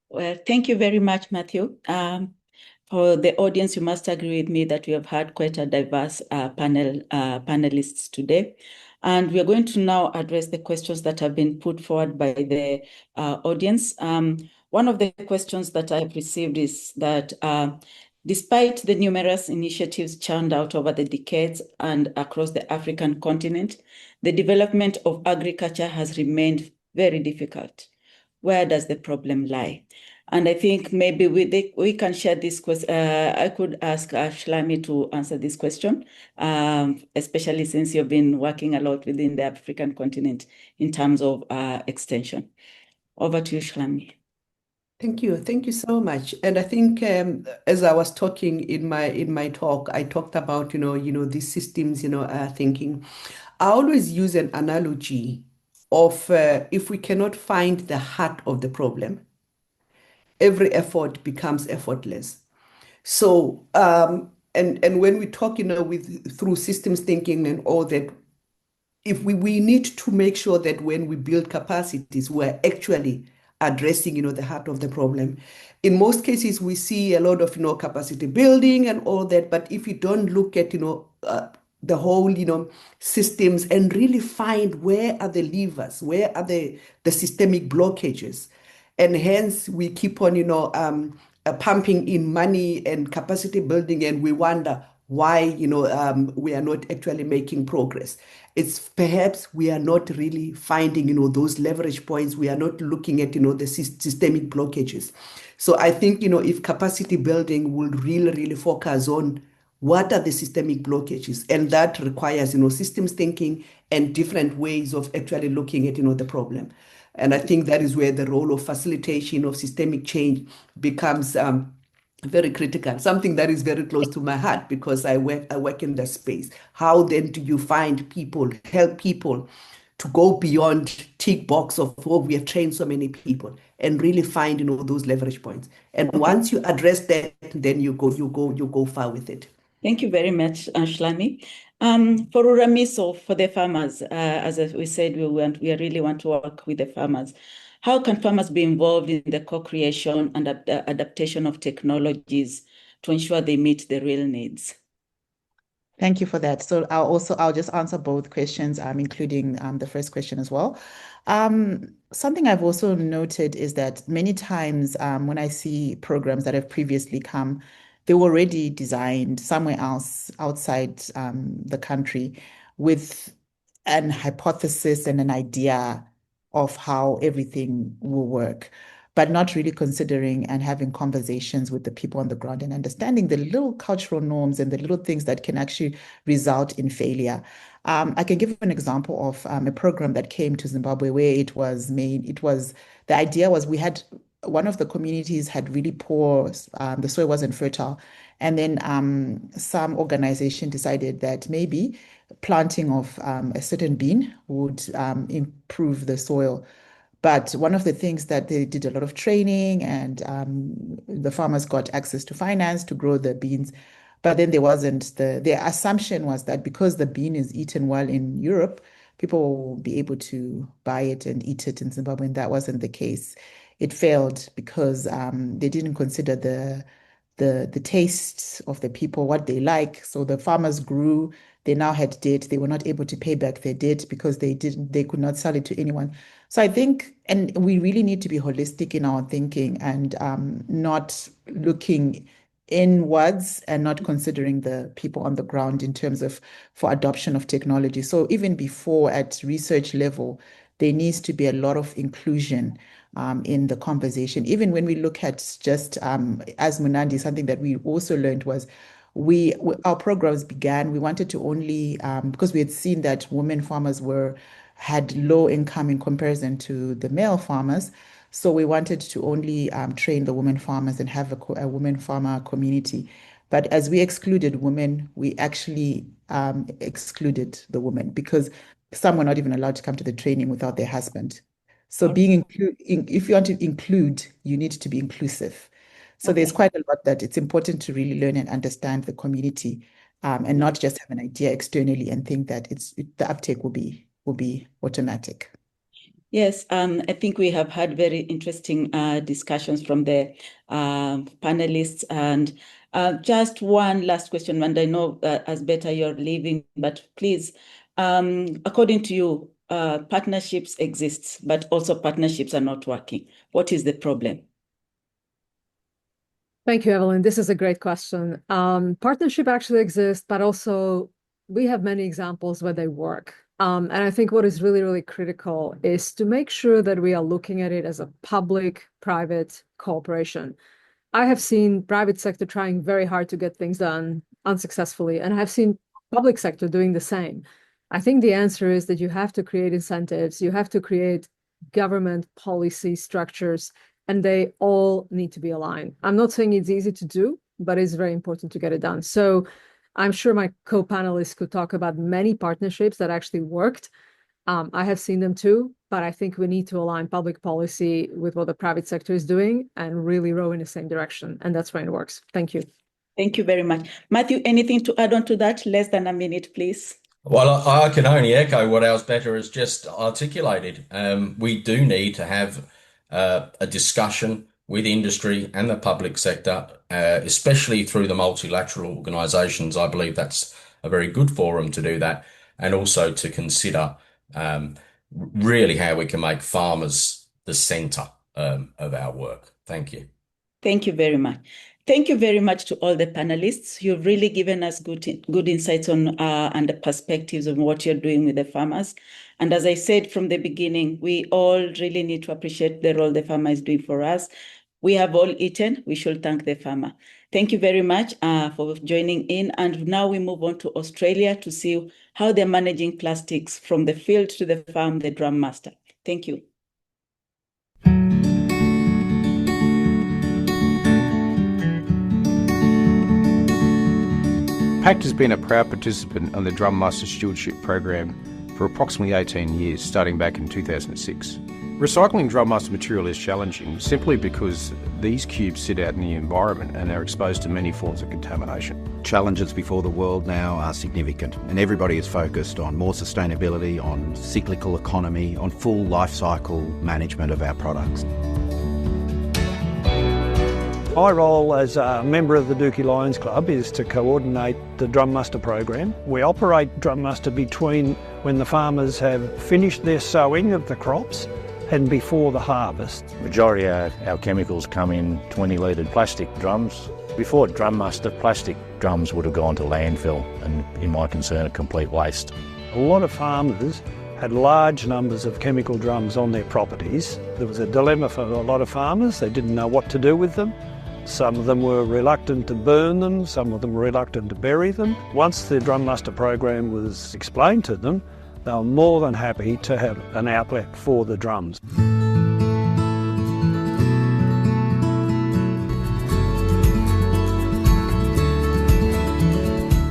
Well, thank you very much, Matthew. For the audience, you must agree with me that we have had quite a diverse panelists today. And we are going to now address the questions that have been put forward by the audience. One of the questions that I've received is that despite the numerous initiatives churned out over the decades and across the African continent, the development of agriculture has remained very difficult. Where does the problem lie? And I think maybe we can share this question. I could ask Shlami to answer this question, especially since you've been working a lot within the African continent in terms of extension. Over to you, Shlami. Thank you. Thank you so much. And I think as I was talking in my talk, I talked about, these systems, thinking. I always use an analogy of if we cannot find the heart of the problem, every effort becomes effortless. So, and when we talk, through systems thinking and all that, if we need to make sure that when we build capacities, we're actually addressing, the heart of the problem. In most cases, we see a lot of, capacity building and all that. But if you don't look at, the whole, systems and really find where are the levers, where are the systemic blockages, and hence we keep on, pumping in money and capacity building, and we wonder why, we are not actually making progress. It's perhaps we are not really finding, those leverage points. We are not looking at, the systemic blockages. So I think, if capacity building will really focus on what are the systemic blockages, and that requires, systems thinking and different ways of actually looking at, the problem. And I think that is where the role of facilitation of systemic change becomes very critical, something that is very close to my heart because I work in that space. How then do you find people, help people to go beyond tick box of, oh, we have trained so many people, and really find, those leverage points. And once you address that, then you go far with it. Thank you very much, Shlami. For Uramiso, for the farmers, as we said, we really want to work with the farmers. How can farmers be involved in the co-creation and adaptation of technologies to ensure they meet the real needs? Thank you for that. So I'll just answer both questions, including the first question as well. Something I've also noted is that many times when I see programs that have previously come, they were already designed somewhere else outside the country with an hypothesis and an idea of how everything will work, but not really considering and having conversations with the people on the ground and understanding the little cultural norms and the little things that can actually result in failure. I can give an example of a program that came to Zimbabwe where the idea was we had one of the communities had really poor, the soil wasn't fertile. And then some organization decided that maybe planting of a certain bean would improve the soil. But one of the things that they did a lot of training, and the farmers got access to finance to grow the beans. But then there wasn't the assumption was that because the bean is eaten well in Europe, people will be able to buy it and eat it in Zimbabwe. And that wasn't the case. It failed because they didn't consider the tastes of the people, what they like. So the farmers grew, they now had debt. They were not able to pay back their debt because they could not sell it to anyone. So I think, and we really need to be holistic in our thinking and not looking inwards and not considering the people on the ground in terms of for adoption of technology. So even before at research level, there needs to be a lot of inclusion in the conversation. Even when we look at just as Munandi, something that we also learned was our programs began, we wanted to only, because we had seen that women farmers had low income in comparison to the male farmers. So we wanted to only train the women farmers and have a women farmer community. But as we excluded women, we actually excluded the women because some were not even allowed to come to the training without their husband. So if you want to include, you need to be inclusive. So there's quite a lot that it's important to really learn and understand the community and not just have an idea externally and think that the uptake will be automatic. Yes, I think we have had very interesting discussions from the panelists. And just one last question, and I know Asbeta, you're leaving, but please, according to you, partnerships exist, but also partnerships are not working. What is the problem? Thank you, Evelyn. This is a great question. Partnership actually exists, but also we have many examples where they work. And I think what is really, really critical is to make sure that we are looking at it as a public-private cooperation. I have seen private sector trying very hard to get things done unsuccessfully, and I have seen public sector doing the same. I think the answer is that you have to create incentives, you have to create government policy structures, and they all need to be aligned. I'm not saying it's easy to do, but it's very important to get it done. So I'm sure my co-panelists could talk about many partnerships that actually worked. I have seen them too, but I think we need to align public policy with what the private sector is doing and really row in the same direction. And that's when it works. Thank you. Thank you very much. Matthew, anything to add on to that? Less than a minute, please. Well, I can only echo what Elsbeta has just articulated. We do need to have a discussion with industry and the public sector, especially through the multilateral organisations. I believe that's a very good forum to do that, and also to consider really how we can make farmers the centre of our work. Thank you. Thank you very much. Thank you very much to all the panelists. You've really given us good insights on and the perspectives of what you're doing with the farmers. And as I said from the beginning, we all really need to appreciate the role the farmer is doing for us. We have all eaten. We should thank the farmer. Thank you very much for joining in. And now we move on to Australia to see how they're managing plastics from the field to the farm, the Drum Master. Thank you. PACT has been a proud participant on the Drum Master Stewardship program for approximately 18 years, starting back in 2006. Recycling Drum Master material is challenging simply because these cubes sit out in the environment and are exposed to many forms of contamination. Challenges before the world now are significant, and everybody is focused on more sustainability, on cyclical economy, on full life cycle management of our products. My role as a member of the Dookie Lions Club is to coordinate the Drum Muster program. We operate Drum Muster between when the farmers have finished their sowing of the crops and before the harvest. Majority of our chemicals come in 20-litre plastic drums. Before Drum Muster, plastic drums would have gone to landfill and, in my concern, a complete waste. A lot of farmers had large numbers of chemical drums on their properties. There was a dilemma for a lot of farmers. They didn't know what to do with them. Some of them were reluctant to burn them, some of them were reluctant to bury them. Once the Drum Muster program was explained to them, they were more than happy to have an outlet for the drums.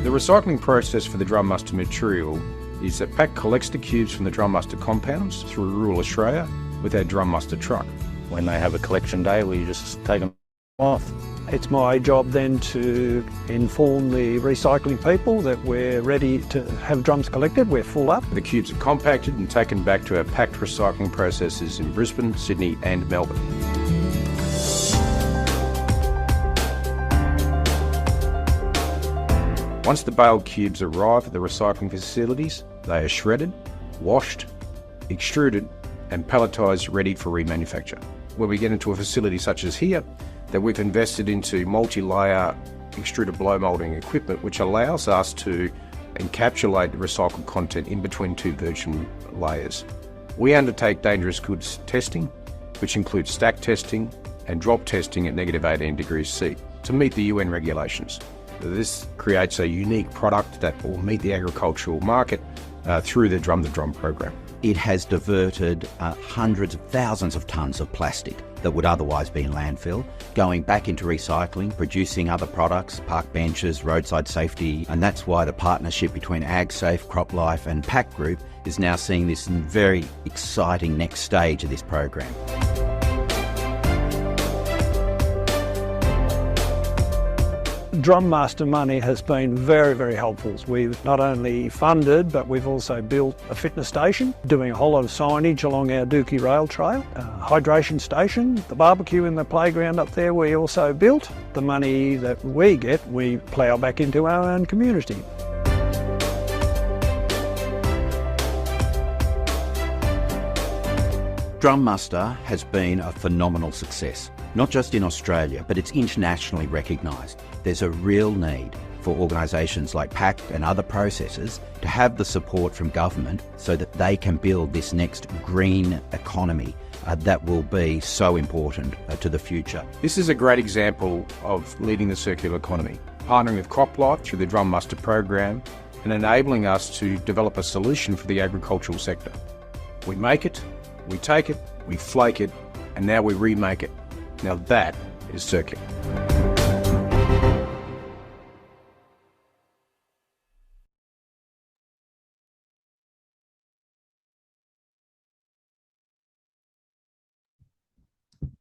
The recycling process for the drum muster material is that PAC collects the cubes from the drum muster compounds through rural Australia with our drum muster truck. When they have a collection day, we just take them off. It's my job then to inform the recycling people that we're ready to have drums collected, we're full up. The cubes are compacted and taken back to our packed recycling processes in Brisbane, Sydney and Melbourne. Once the baled cubes arrive at the recycling facilities, they are shredded, washed, extruded and palletised ready for remanufacture. When we get into a facility such as here, that we've invested into multi-layer extruded blow moulding equipment which allows us to encapsulate the recycled content in between two virgin layers. We undertake dangerous goods testing, which includes stack testing and drop testing at -18 degrees C to meet the UN regulations. This creates a unique product that will meet the agricultural market through the Drum to Drum program. It has diverted hundreds of thousands of tonnes of plastic that would otherwise be in landfill, going back into recycling, producing other products, park benches, roadside safety, and that's why the partnership between AgSafe, CropLife and PAC Group is now seeing this very exciting next stage of this program. Drum Master money has been very, very helpful. We've not only funded, but we've also built a fitness station, doing a whole lot of signage along our Dookie Rail Trail, a hydration station, the barbecue in the playground up there we also built. The money that we get, we plough back into our own community. Drum Muster has been a phenomenal success, not just in Australia, but it's internationally recognised. There's a real need for organisations like PAC and other processors to have the support from government so that they can build this next green economy that will be so important to the future. This is a great example of leading the circular economy, partnering with CropLife through the Drum Muster program and enabling us to develop a solution for the agricultural sector. We make it, we take it, we flake it, and now we remake it. Now that is circular.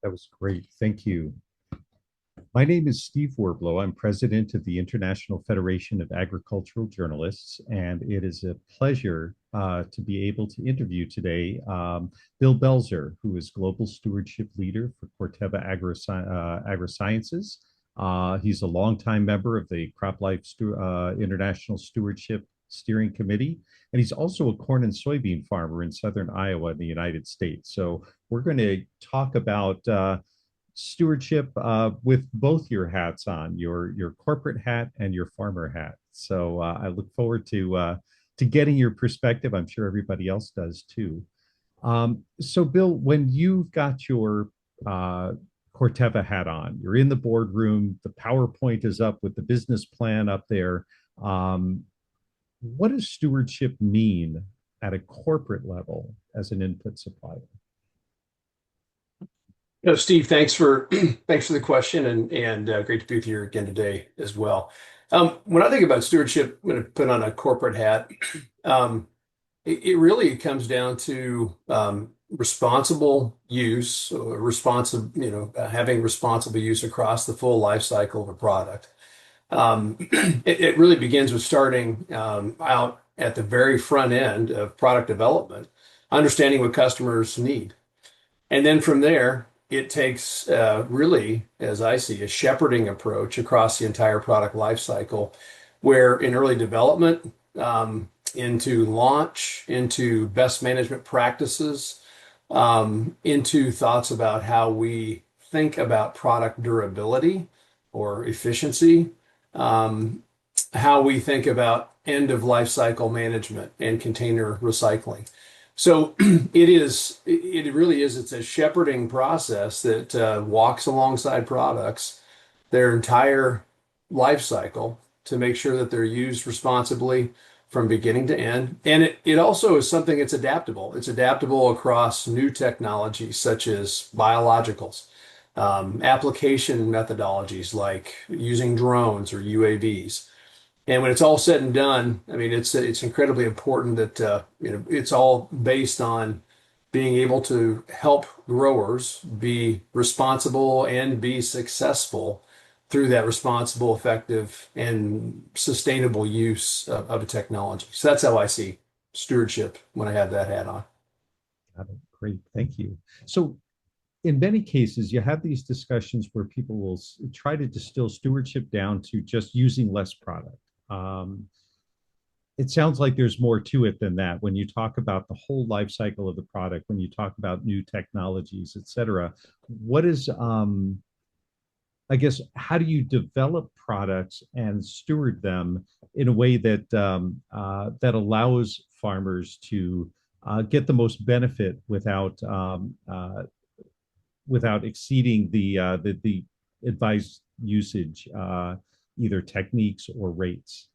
That was great. Thank you. My name is Steve Warblow. I'm president of the International Federation of Agricultural Journalists, and it is a pleasure to be able to interview today Bill Belzer, who is Global Stewardship Leader for Corteva Agrisciences. He's a longtime member of the CropLife International Stewardship Steering Committee, and he's also a corn and soybean farmer in southern Iowa in the United States. So we're going to talk about stewardship with both your hats on, your corporate hat and your farmer hat. So I look forward to getting your perspective. I'm sure everybody else does too. So Bill, when you've got your Corteva hat on, you're in the boardroom, the PowerPoint is up with the business plan up there. What does stewardship mean at a corporate level as an input supplier? Steve, thanks for the question, and great to be with you again today as well. When I think about stewardship, I'm going to put on a corporate hat. It really comes down to responsible use, having responsible use across the full life cycle of a product. It really begins with starting out at the very front end of product development, understanding what customers need. And then from there, it takes really, as I see, a shepherding approach across the entire product life cycle, where in early development, into launch, into best management practices, into thoughts about how we think about product durability or efficiency, how we think about end of life cycle management and container recycling. So it really is, it's a shepherding process that walks alongside products their entire life cycle to make sure that they're used responsibly from beginning to end. And it also is something that's adaptable. It's adaptable across new technologies such as biologicals, application methodologies like using drones or UAVs. And when it's all said and done, I mean, it's incredibly important that it's all based on being able to help growers be responsible and be successful through that responsible, effective, and sustainable use of a technology. So that's how I see stewardship when I have that hat on. Got it. Great. Thank you. So in many cases, you have these discussions where people will try to distill stewardship down to just using less product. Um, it sounds like there's more to it than that. When you talk about the whole life cycle of the product, when you talk about new technologies, et cetera, what is, I guess, how do you develop products and steward them in a way that that allows farmers to get the most benefit without exceeding the advised usage, either techniques or rates?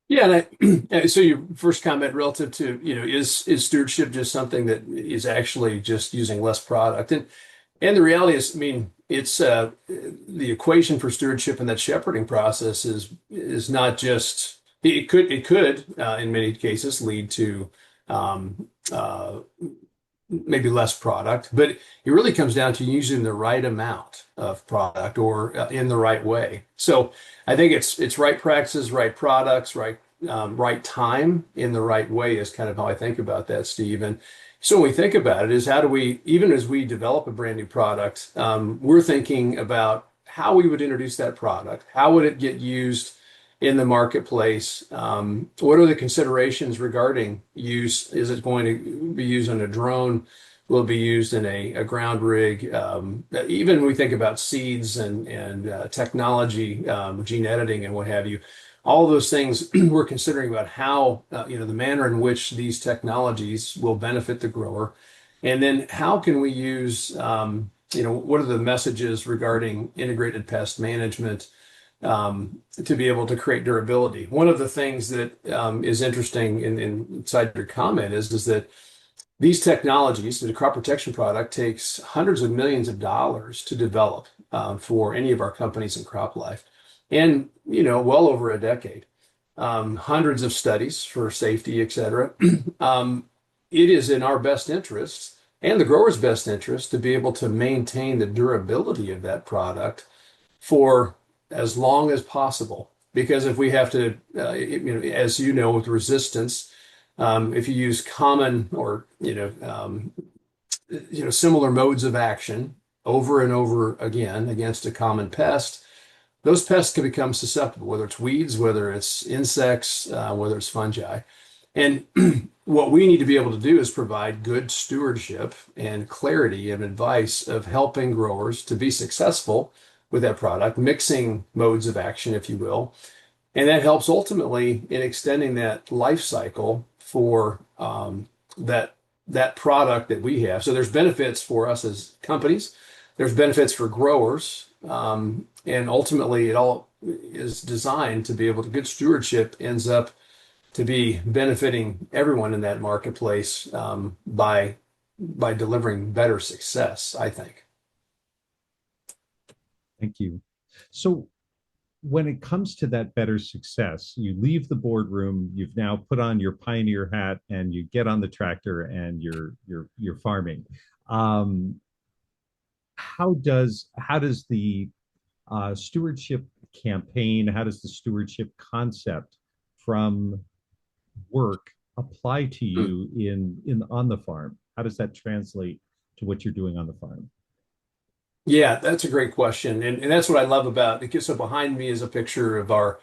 Yeah, and so your first comment relative to, is stewardship just something that is actually just using less product? And the reality is, I mean, it's the equation for stewardship and that shepherding process is not just it could in many cases lead to um, uh, maybe less product, but it really comes down to using the right amount of product or in the right way. So I think it's right practices, right products, right time in the right way is kind of how I think about that, Steve. And so when we think about it, is how do we, even as we develop a brand new product, we're thinking about how we would introduce that product, how would it get used in the marketplace? What are the considerations regarding use? Is it going to be used on a drone? Will it be used in a ground rig? Even when we think about seeds and technology, gene editing and what have you, all of those things we're considering about how, the manner in which these technologies will benefit the grower. And then how can we use, what are the messages regarding integrated pest management to be able to create durability? One of the things that is interesting inside your comment is that these technologies, the crop protection product takes hundreds of millions of dollars to develop for any of our companies in CropLife, and well over a decade, hundreds of studies for safety, et cetera. It is in our best interest and the grower's best interest to be able to maintain the durability of that product for as long as possible. Because if we have to, as you know, with resistance, if you use common or similar modes of action over and over again against a common pest, those pests can become susceptible, whether it's weeds, whether it's insects, whether it's fungi. And what we need to be able to do is provide good stewardship and clarity and advice of helping growers to be successful with that product, mixing modes of action, if you will. And that helps ultimately in extending that life cycle for that product that we have. So there's benefits for us as companies, there's benefits for growers, and ultimately it all is designed to be able to, good stewardship ends up to be benefiting everyone in that marketplace by delivering better success, I think. Thank you. So when it comes to that better success, you leave the boardroom, you've now put on your pioneer hat and you get on the tractor and you're farming. How does the stewardship campaign, how does the stewardship concept from work apply to you in on the farm? How does that translate to what you're doing on the farm? Yeah, that's a great question. And that's what I love about it. So behind me is a picture of our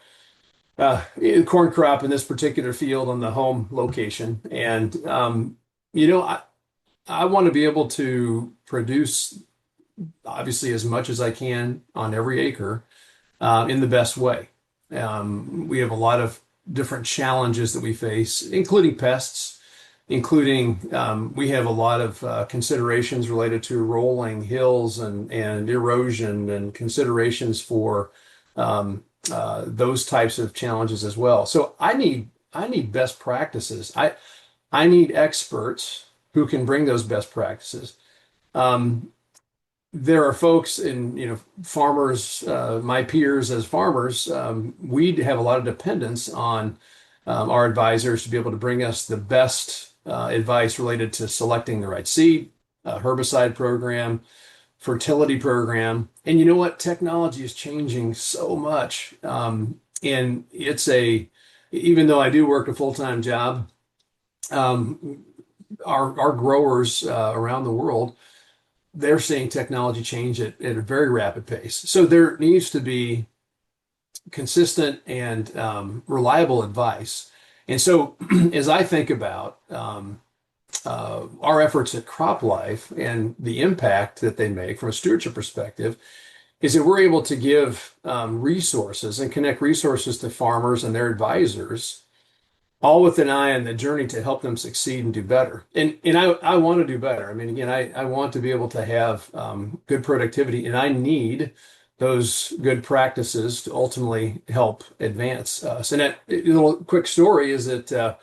corn crop in this particular field on the home location. And, I want to be able to produce obviously as much as I can on every acre in the best way. We have a lot of different challenges that we face, including pests. including we have a lot of considerations related to rolling hills and erosion and considerations for those types of challenges as well. So I need best practices. I need experts who can bring those best practices. There are folks in, farmers, my peers as farmers, we have a lot of dependence on our advisors to be able to bring us the best advice related to selecting the right seed, herbicide program, fertility program. And you know what? Technology is changing so much. And even though I do work a full-time job, our growers around the world, they're seeing technology change at a very rapid pace. So there needs to be consistent and reliable advice. And so as I think about our efforts at CropLife and the impact that they make from a stewardship perspective, is that we're able to give resources and connect resources to farmers and their advisors, all with an eye on the journey to help them succeed and do better. And I want to do better. I mean, again, I want to be able to have good productivity, and I need those good practices to ultimately help advance us. And that little quick story is that,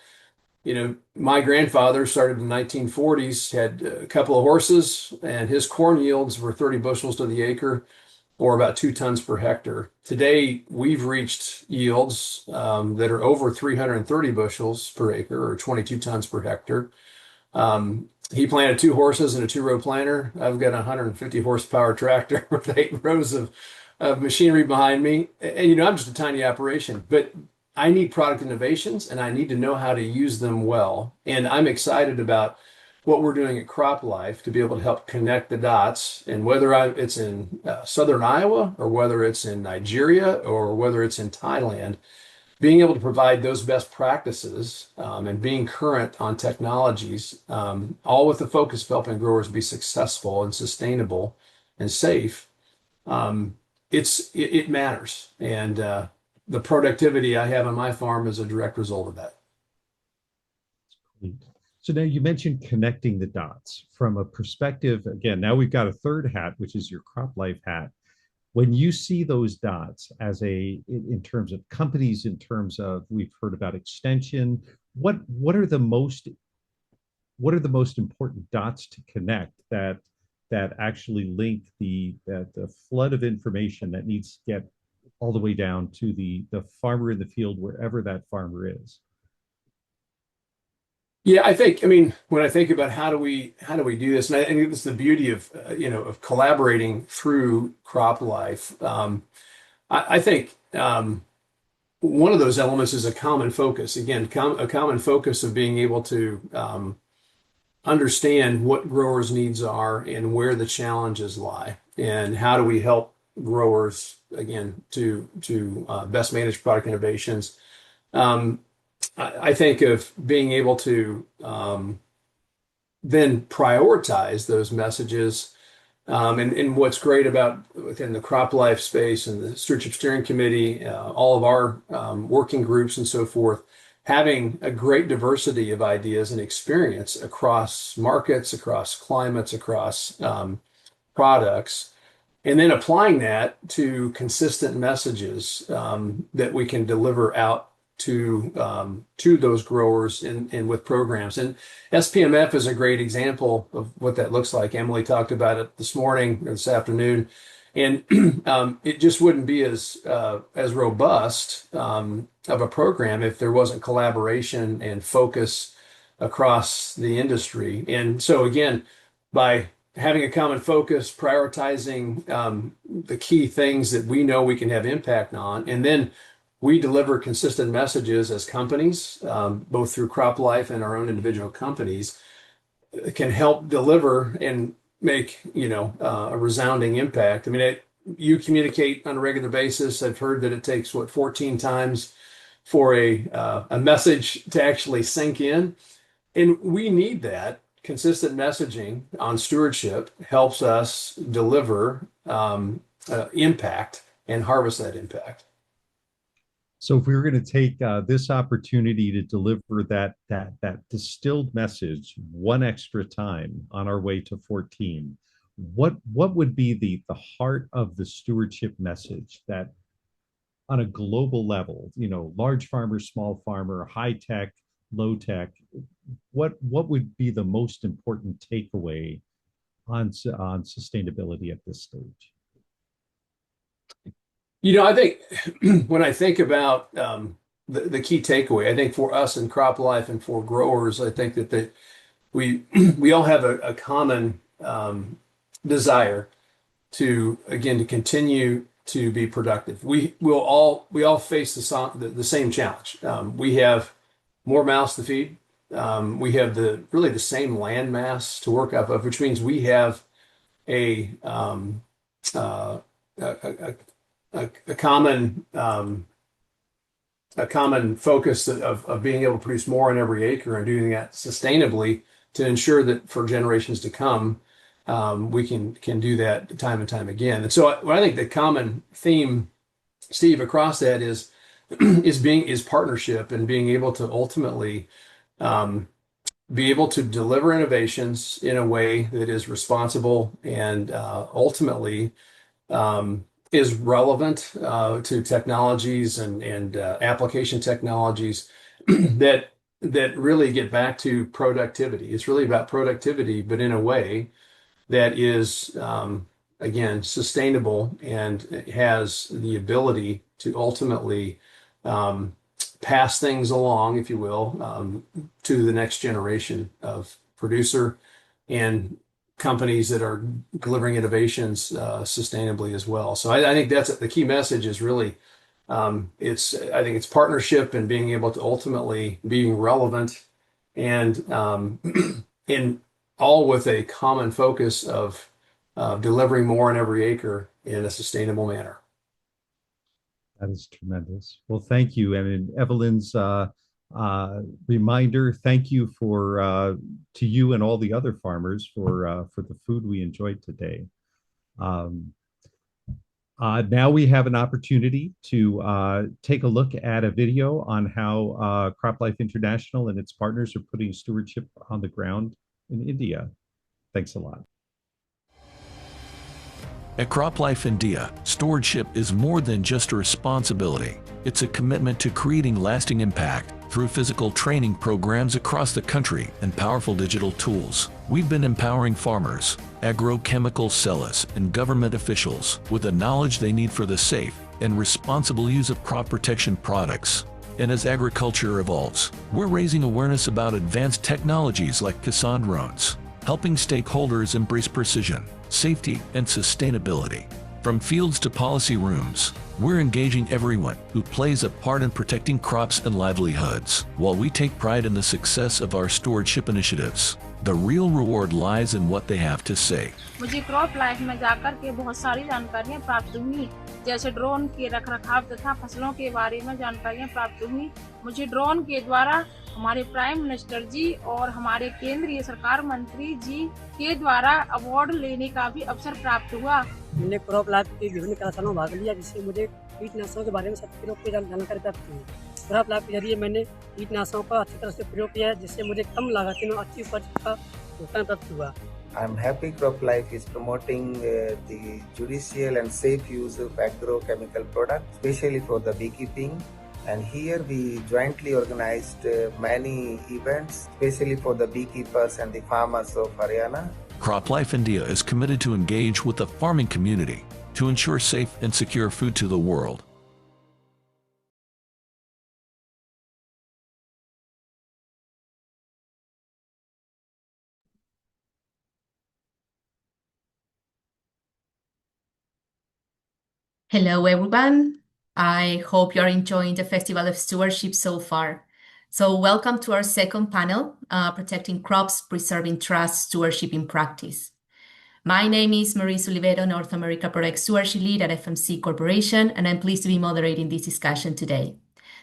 my grandfather started in the 1940s, had a couple of horses, and his corn yields were 30 bushels to the acre, or about 2 tons per hectare. Today, we've reached yields that are over 330 bushels per acre, or 22 tons per hectare. He planted 2 horses and a 2-row planter. I've got a 150 horsepower tractor with 8 rows of machinery behind me. And, I'm just a tiny operation, but I need product innovations and I need to know how to use them well. And I'm excited about what we're doing at CropLife to be able to help connect the dots. And whether it's in southern Iowa, or whether it's in Nigeria, or whether it's in Thailand, being able to provide those best practices and being current on technologies, all with the focus of helping growers be successful and sustainable and safe, it matters. And the productivity I have on my farm is a direct result of that. So now you mentioned connecting the dots from a perspective, again, now we've got a third hat, which is your CropLife hat. When you see those dots in terms of companies, in terms of, we've heard about extension, what are the most important dots to connect that actually link the flood of information that needs to get all the way down to the farmer in the field, wherever that farmer is? Yeah, when I think about how do we do this, and I think this is the beauty of of collaborating through CropLife. I think one of those elements is a common focus. Again, a common focus of being able to understand what growers' needs are and where the challenges lie, and how do we help growers again to best manage product innovations. I think of being able to then prioritize those messages. And what's great about within the CropLife space and the Stewardship Steering Committee, all of our working groups and so forth, having a great diversity of ideas and experience across markets, across climates, across products, and then applying that to consistent messages that we can deliver out to those growers and with programs. And SPMF is a great example of what that looks like. Emily talked about it this morning or this afternoon, and it just wouldn't be as robust of a program if there wasn't collaboration and focus across the industry. And so again, by having a common focus, prioritizing the key things that we know we can have impact on, and then we deliver consistent messages as companies, both through CropLife and our own individual companies, can help deliver and make a resounding impact. I mean, you communicate on a regular basis. I've heard that it takes 14 times for a message to actually sink in, and we need that. Consistent messaging on stewardship helps us deliver impact and harvest that impact. So if we were going to take this opportunity to deliver that distilled message one extra time on our way to 14, what would be the heart of the stewardship message that on a global level, large farmer, small farmer, high tech, low tech, what would be the most important takeaway on sustainability at this stage? I think when I think about the key takeaway, I think for us in CropLife and for growers, I think that we we all have a common desire to continue to be productive. We all face the same challenge. We have more mouths to feed. We have really the same land mass to work off of, which means we have a uh, a, a common focus of being able to produce more on every acre and doing that sustainably to ensure that for generations to come, we can do that time and time again. And so I think the common theme, Steve, across that is partnership and being able to ultimately be able to deliver innovations in a way that is responsible and ultimately is relevant to technologies and application technologies that really get back to productivity. It's really about productivity, but in a way that is again sustainable and has the ability to ultimately pass things along, if you will, to the next generation of producer and companies that are delivering innovations sustainably as well. So I think that's the key message is really I think it's partnership and being able to ultimately being relevant and in all with a common focus of delivering more on every acre in a sustainable manner. That is tremendous. Well, thank you. And in Evelyn's reminder, thank you to you and all the other farmers for the food we enjoyed today. Now we have an opportunity to take a look at a video on how CropLife International and its partners are putting stewardship on the ground in India. Thanks a lot. At CropLife India, stewardship is more than just a responsibility. It's a commitment to creating lasting impact through physical training programs across the country and powerful digital tools. We've been empowering farmers, agrochemical sellers, and government officials with the knowledge they need for the safe and responsible use of crop protection products. And as agriculture evolves, we're raising awareness about advanced technologies like Kisan drones, helping stakeholders embrace precision, safety, and sustainability. From fields to policy rooms, we're engaging everyone who plays a part in protecting crops and livelihoods. While we take pride in the success of our stewardship initiatives, the real reward lies in what they have to say. मुझे crop life में जाकर के बहुत सारी जानकारियां प्राप्त हुई, जैसे ड्रोन के रखरखाव तथा फसलों के बारे में जानकारियां प्राप्त हुई। मुझे ड्रोन के द्वारा हमारे प्राइम मिनिस्टर जी और हमारे केंद्रीय सरकार मंत्री जी के द्वारा अवार्ड लेने का भी अवसर प्राप्त हुआ। मैंने क्रॉप लाइफ के विभिन्न कार्यशालाओं में भाग लिया, जिससे मुझे कीटनाशकों के बारे में सब प्रयोग की जानकारी प्राप्त हुई। क्रॉप लाइफ के जरिए मैंने कीटनाशकों का अच्छी तरह से प्रयोग किया है, जिससे मुझे कम लागत में अच्छी उपज का भुगतान प्राप्त हुआ। I'm happy CropLife is promoting the judicial and safe use of agrochemical products, especially for the beekeeping. And here we jointly organized many events, especially for the beekeepers and the farmers of Haryana. CropLife India is committed to engage with the farming community to ensure safe and secure food to the world. Hello, everyone. I hope you're enjoying the Festival of Stewardship so far. So welcome to our second panel, Protecting Crops, Preserving Trust, Stewardship in Practice. My name is Maurice Olivero, North America Product Stewardship Lead at FMC Corporation, and I'm pleased to be moderating this discussion today.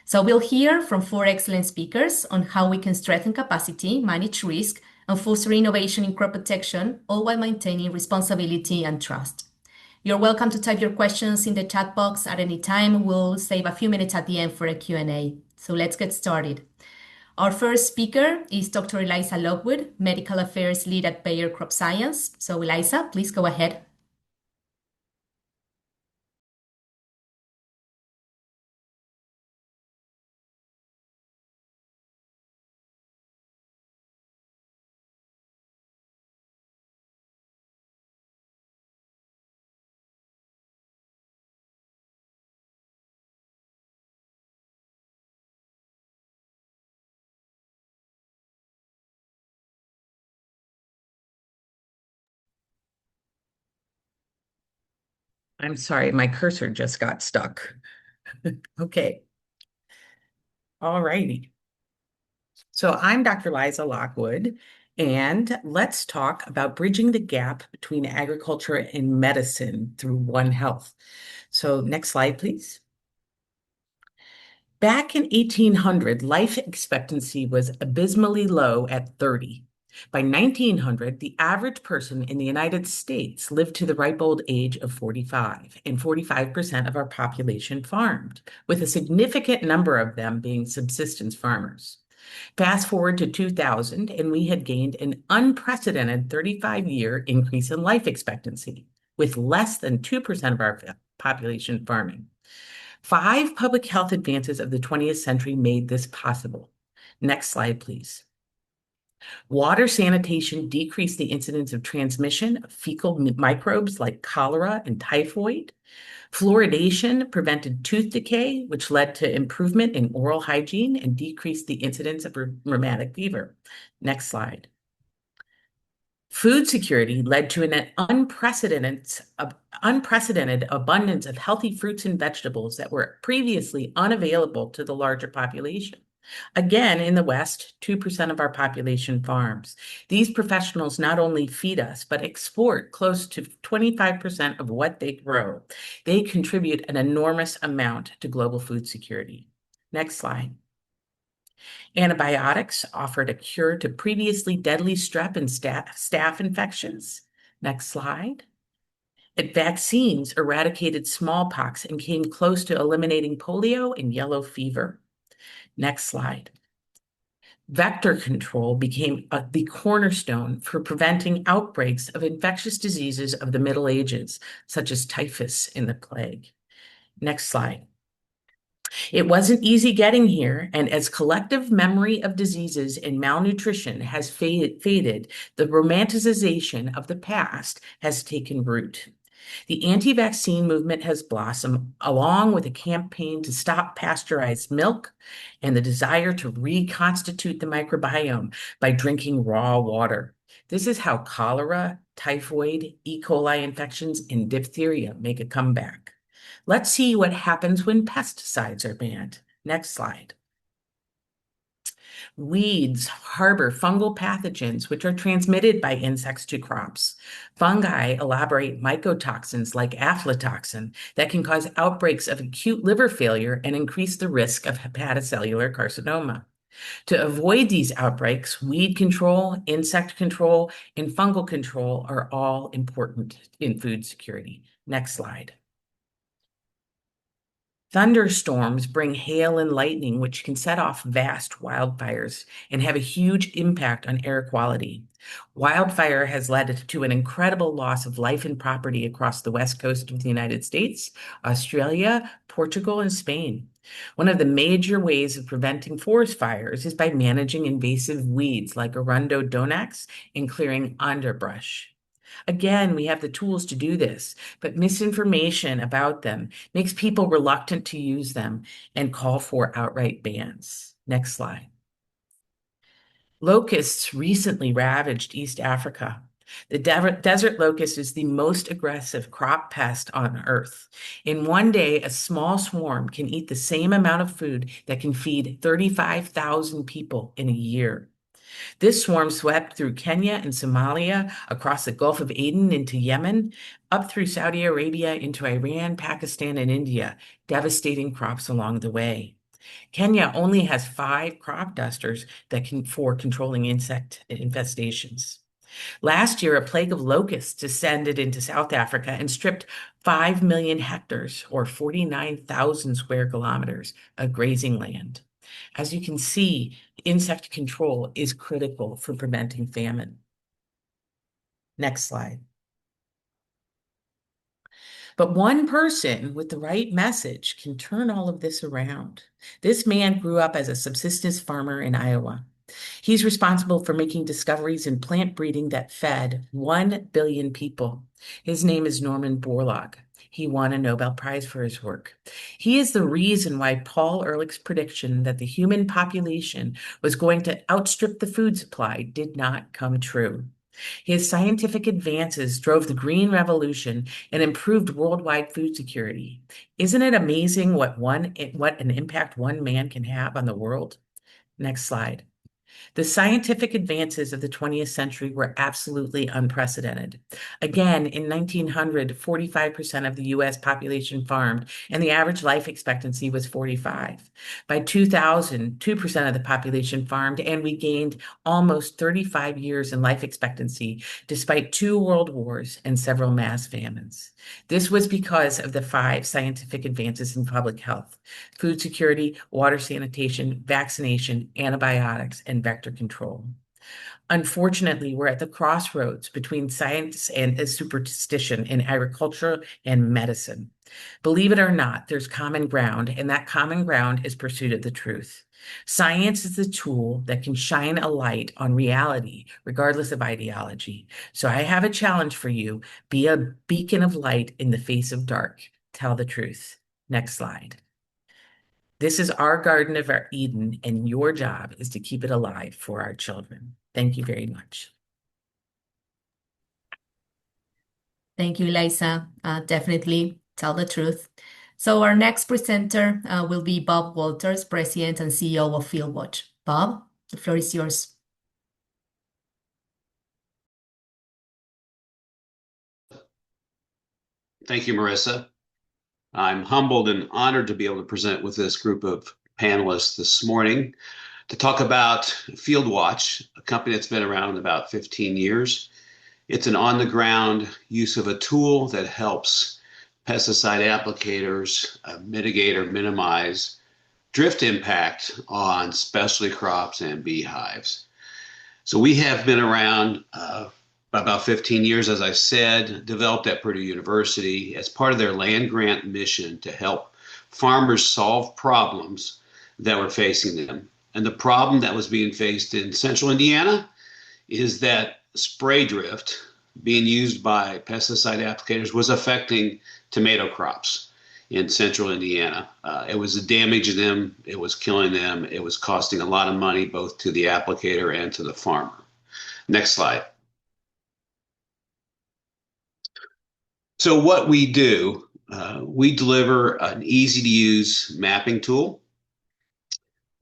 So we'll hear from 4 excellent speakers on how we can strengthen capacity, manage risk, and foster innovation in crop protection, all while maintaining responsibility and trust. You're welcome to type your questions in the chat box at any time. We'll save a few minutes at the end for a Q&A. So let's get started. Our first speaker is Dr. Eliza Lockwood, Medical Affairs Lead at Bayer Crop Science. So Eliza, please go ahead. I'm sorry, my cursor just got stuck. Okay. All righty. So I'm Dr. Liza Lockwood, and let's talk about bridging the gap between agriculture and medicine through One Health. So next slide, please. Back in 1800, life expectancy was abysmally low at 30. By 1900, the average person in the United States lived to the ripe old age of 45, and 45% of our population farmed, with a significant number of them being subsistence farmers. Fast forward to 2000, and we had gained an unprecedented 35-year increase in life expectancy, with less than 2% of our population farming. 5 public health advances of the 20th century made this possible. Next slide, please. Water sanitation decreased the incidence of transmission of fecal microbes like cholera and typhoid. Fluoridation prevented tooth decay, which led to improvement in oral hygiene and decreased the incidence of rheumatic fever. Next slide. Food security led to an unprecedented abundance of healthy fruits and vegetables that were previously unavailable to the larger population. Again, in the West, 2% of our population farms. These professionals not only feed us, but export close to 25% of what they grow. They contribute an enormous amount to global food security. Next slide. Antibiotics offered a cure to previously deadly strep and staph infections. Next slide. Vaccines eradicated smallpox and came close to eliminating polio and yellow fever. Next slide. Vector control became the cornerstone for preventing outbreaks of infectious diseases of the Middle Ages, such as typhus and the plague. Next slide. It wasn't easy getting here, and as collective memory of diseases and malnutrition has faded, the romanticization of the past has taken root. The anti-vaccine movement has blossomed, along with a campaign to stop pasteurized milk and the desire to reconstitute the microbiome by drinking raw water. This is how cholera, typhoid, E. coli infections, and diphtheria make a comeback. Let's see what happens when pesticides are banned. Next slide. Weeds harbor fungal pathogens, which are transmitted by insects to crops. Fungi elaborate mycotoxins like aflatoxin that can cause outbreaks of acute liver failure and increase the risk of hepatocellular carcinoma. To avoid these outbreaks, weed control, insect control, and fungal control are all important in food security. Next slide. Thunderstorms bring hail and lightning, which can set off vast wildfires and have a huge impact on air quality. Wildfire has led to an incredible loss of life and property across the west coast of the United States, Australia, Portugal, and Spain. One of the major ways of preventing forest fires is by managing invasive weeds like Arundo donax and clearing underbrush. Again, we have the tools to do this, but misinformation about them makes people reluctant to use them and call for outright bans. Next slide. Locusts recently ravaged East Africa. The desert locust is the most aggressive crop pest on Earth. In one day, a small swarm can eat the same amount of food that can feed 35,000 people in a year. This swarm swept through Kenya and Somalia, across the Gulf of Aden into Yemen, up through Saudi Arabia into Iran, Pakistan, and India, devastating crops along the way. Kenya only has 5 crop dusters for controlling insect infestations. Last year, a plague of locusts descended into South Africa and stripped 5 million hectares, or 49,000 square kilometers, of grazing land. As you can see, insect control is critical for preventing famine. Next slide. But one person with the right message can turn all of this around. This man grew up as a subsistence farmer in Iowa. He's responsible for making discoveries in plant breeding that fed 1 billion people. His name is Norman Borlaug. He won a Nobel Prize for his work. He is the reason why Paul Ehrlich's prediction that the human population was going to outstrip the food supply did not come true. His scientific advances drove the Green Revolution and improved worldwide food security. Isn't it amazing what an impact one man can have on the world? Next slide. The scientific advances of the 20th century were absolutely unprecedented. Again, in 1900, 45% of the US population farmed, and the average life expectancy was 45. By 2000, 2% of the population farmed, and we gained almost 35 years in life expectancy, despite 2 world wars and several mass famines. This was because of the 5 scientific advances in public health: food security, water sanitation, vaccination, antibiotics, and vector control. Unfortunately, we're at the crossroads between science and superstition in agriculture and medicine. Believe it or not, there's common ground, and that common ground is pursuit of the truth. Science is the tool that can shine a light on reality, regardless of ideology. So I have a challenge for you. Be a beacon of light in the face of dark. Tell the truth. Next slide. This is our Garden of Eden, and your job is to keep it alive for our children. Thank you very much. Thank you, Eliza. Definitely tell the truth. So our next presenter will be Bob Walters, President and CEO of FieldWatch. Bob, the floor is yours. Thank you, Marissa. I'm humbled and honored to be able to present with this group of panelists this morning to talk about FieldWatch, a company that's been around about 15 years. It's an on-the-ground use of a tool that helps pesticide applicators mitigate or minimize drift impact on specialty crops and beehives. So we have been around about 15 years, as I said, developed at Purdue University as part of their land grant mission to help farmers solve problems that were facing them. And the problem that was being faced in central Indiana is that spray drift being used by pesticide applicators was affecting tomato crops in central Indiana. It was damaging them, it was killing them, it was costing a lot of money both to the applicator and to the farmer. Next slide. So what we do, we deliver an easy-to-use mapping tool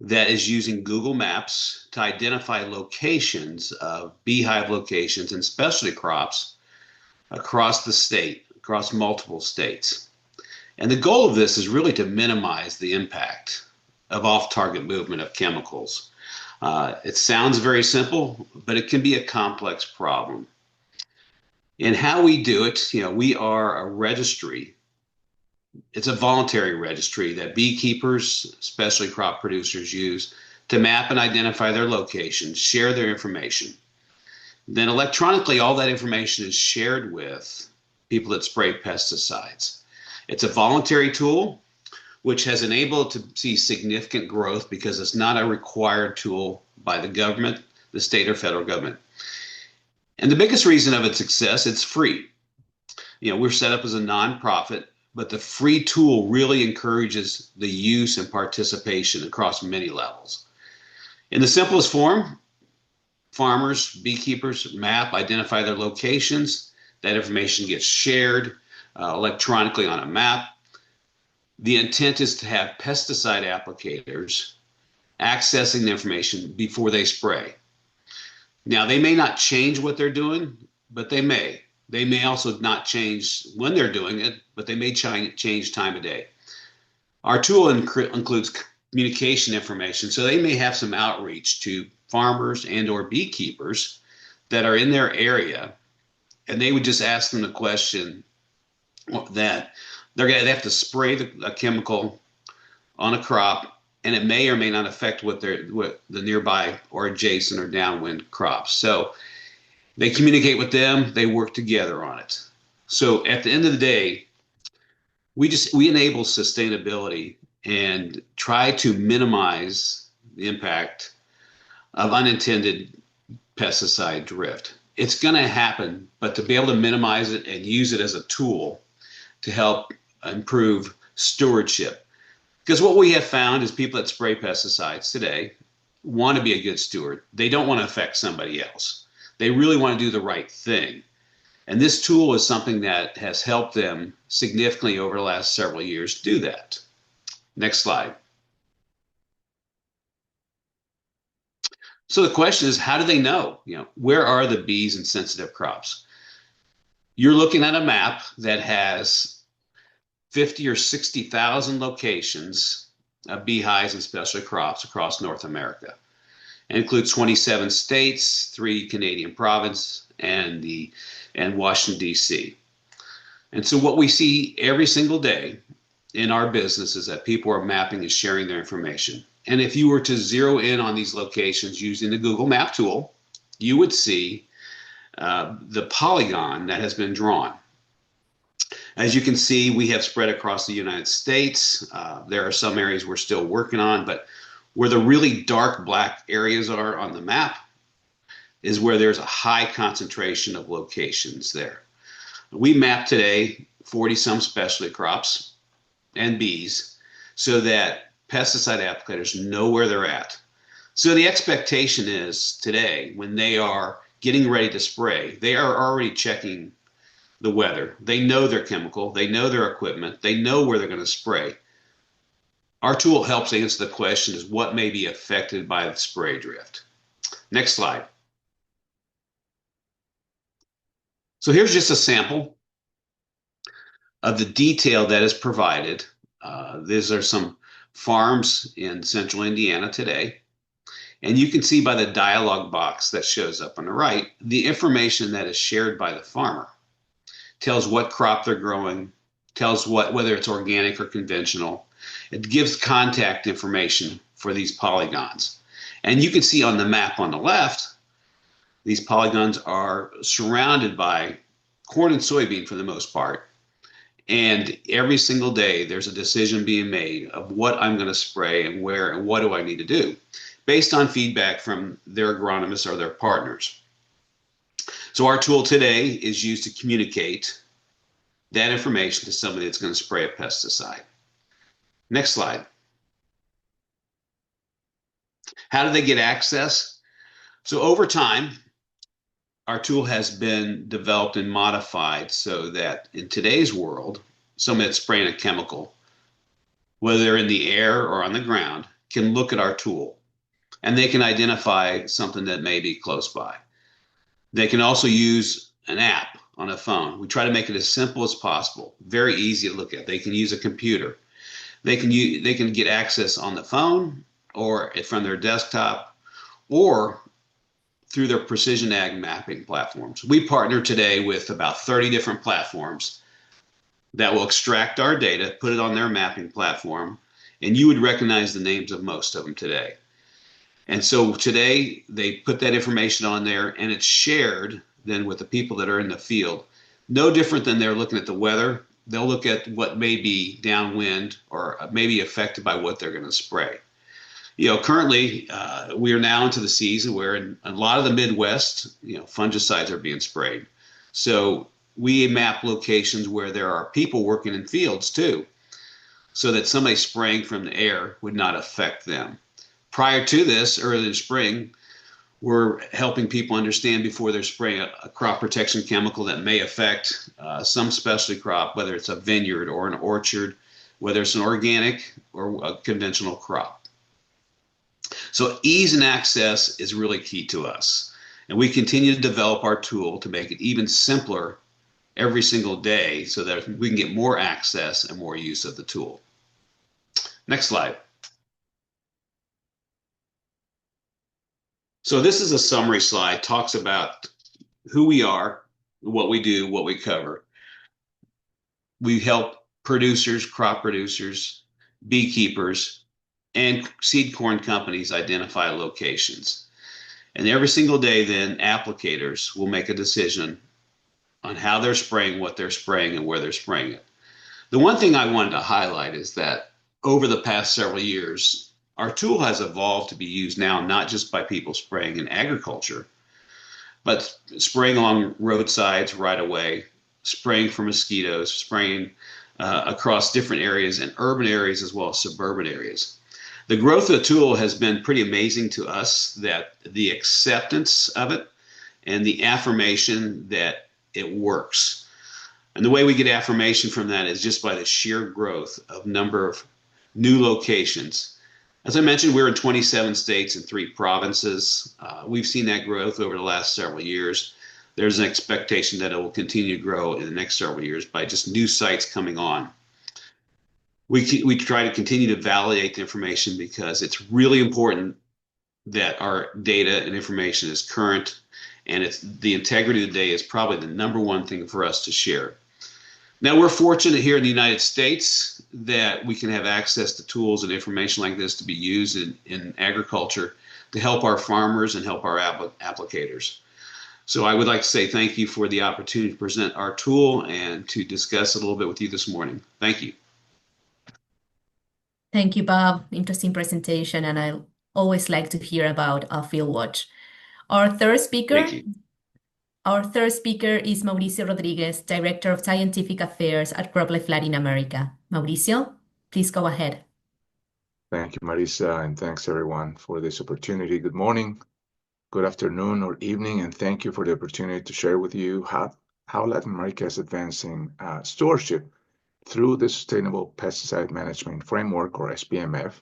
that is using Google Maps to identify locations of beehive locations and specialty crops across the state, across multiple states. And the goal of this is really to minimize the impact of off-target movement of chemicals. It sounds very simple, but it can be a complex problem. And how we do it, we are a registry. It's a voluntary registry that beekeepers, especially crop producers, use to map and identify their locations, share their information. Then electronically, all that information is shared with people that spray pesticides. It's a voluntary tool, which has enabled to see significant growth because it's not a required tool by the government, the state or federal government. And the biggest reason of its success, it's free. We're set up as a nonprofit, but the free tool really encourages the use and participation across many levels. In the simplest form, farmers, beekeepers map, identify their locations. That information gets shared electronically on a map. The intent is to have pesticide applicators accessing the information before they spray. Now, they may not change what they're doing, but they may. They may also not change when they're doing it, but they may change time of day. Our tool includes communication information, so they may have some outreach to farmers and or beekeepers that are in their area, and they would just ask them the question that they have to spray a chemical on a crop, and it may or may not affect what the nearby or adjacent or downwind crops. So they communicate with them, they work together on it. So at the end of the day, we enable sustainability and try to minimize the impact of unintended pesticide drift. It's going to happen, but to be able to minimize it and use it as a tool to help improve stewardship. Because what we have found is people that spray pesticides today want to be a good steward. They don't want to affect somebody else. They really want to do the right thing. And this tool is something that has helped them significantly over the last several years do that. Next slide. So the question is, how do they know? Where are the bees in sensitive crops? You're looking at a map that has 50 or 60,000 locations of beehives and specialty crops across North America. It includes 27 states, 3 Canadian provinces, and Washington, D.C. And so what we see every single day in our business is that people are mapping and sharing their information. And if you were to zero in on these locations using the Google Map tool, you would see the polygon that has been drawn. As you can see, we have spread across the United States. There are some areas we're still working on, but where the really dark black areas are on the map is where there's a high concentration of locations there. We map today 40-some specialty crops and bees so that pesticide applicators know where they're at. So the expectation is today, when they are getting ready to spray, they are already checking the weather. They know their chemical, they know their equipment, they know where they're going to spray. Our tool helps answer the question is what may be affected by the spray drift. Next slide. So here's just a sample of the detail that is provided. These are some farms in central Indiana today. And you can see by the dialog box that shows up on the right, the information that is shared by the farmer tells what crop they're growing, tells whether it's organic or conventional. It gives contact information for these polygons. And you can see on the map on the left, these polygons are surrounded by corn and soybean for the most part. And every single day, there's a decision being made of what I'm going to spray and where and what do I need to do based on feedback from their agronomists or their partners. So our tool today is used to communicate that information to somebody that's going to spray a pesticide. Next slide. How do they get access? So over time, our tool has been developed and modified so that in today's world, someone that's spraying a chemical, whether they're in the air or on the ground, can look at our tool and they can identify something that may be close by. They can also use an app on a phone. We try to make it as simple as possible, very easy to look at. They can use a computer. They can get access on the phone or from their desktop or through their precision ag mapping platforms. We partner today with about 30 different platforms that will extract our data, put it on their mapping platform, and you would recognize the names of most of them today. And so today they put that information on there and it's shared then with the people that are in the field. No different than they're looking at the weather. They'll look at what may be downwind or may be affected by what they're going to spray. Currently we are now into the season where in a lot of the Midwest, fungicides are being sprayed. So we map locations where there are people working in fields too, so that somebody spraying from the air would not affect them. Prior to this, early in spring, we're helping people understand before they're spraying a crop protection chemical that may affect some specialty crop, whether it's a vineyard or an orchard, whether it's an organic or a conventional crop. So ease and access is really key to us. And we continue to develop our tool to make it even simpler every single day so that we can get more access and more use of the tool. Next slide. So this is a summary slide, talks about who we are, what we do, what we cover. We help producers, crop producers, beekeepers, and seed corn companies identify locations. And every single day, then applicators will make a decision on how they're spraying, what they're spraying, and where they're spraying it. The one thing I wanted to highlight is that over the past several years, our tool has evolved to be used now not just by people spraying in agriculture, but spraying along roadsides right away, spraying for mosquitoes, spraying across different areas and urban areas as well as suburban areas. The growth of the tool has been pretty amazing to us, that the acceptance of it and the affirmation that it works. And the way we get affirmation from that is just by the sheer growth of number of new locations. As I mentioned, we're in 27 states and 3 provinces. We've seen that growth over the last several years. There's an expectation that it will continue to grow in the next several years by just new sites coming on. We try to continue to validate the information because it's really important that our data and information is current, and it's the integrity of the data is probably the number one thing for us to share. Now, we're fortunate here in the United States that we can have access to tools and information like this to be used in agriculture to help our farmers and help our applicators. So I would like to say thank you for the opportunity to present our tool and to discuss a little bit with you this morning. Thank you. Thank you, Bob. Interesting presentation, and I always like to hear about FieldWatch. Our third speaker is Mauricio Rodriguez, Director of Scientific Affairs at CropLife Latin America. Mauricio, please go ahead. Thank you, Marisa, and thanks everyone for this opportunity. Good morning, good afternoon, or evening, and thank you for the opportunity to share with you how Latin America is advancing stewardship through the Sustainable Pesticide Management Framework, or SPMF,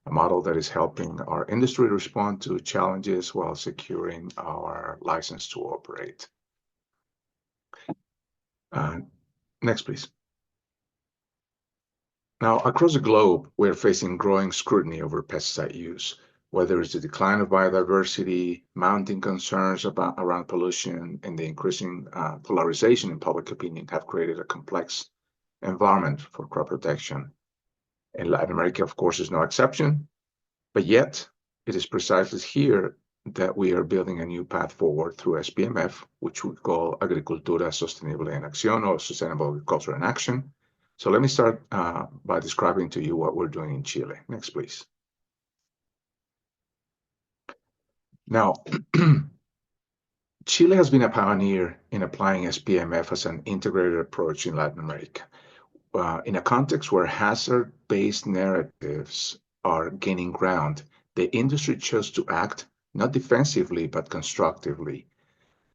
a model that is helping our industry respond to challenges while securing our license to operate. Next, please. Now, across the globe, we're facing growing scrutiny over pesticide use, whether it's the decline of biodiversity, mounting concerns around pollution, and the increasing polarization in public opinion have created a complex environment for crop protection. And Latin America, of course, is no exception, but yet it is precisely here that we are building a new path forward through SPMF, which we call Agricultura Sostenible en Acción, or Sustainable Agriculture in Action. So let me start by describing to you what we're doing in Chile. Next, please. Now, Chile has been a pioneer in applying SPMF as an integrated approach in Latin America. In a context where hazard-based narratives are gaining ground, the industry chose to act not defensively, but constructively.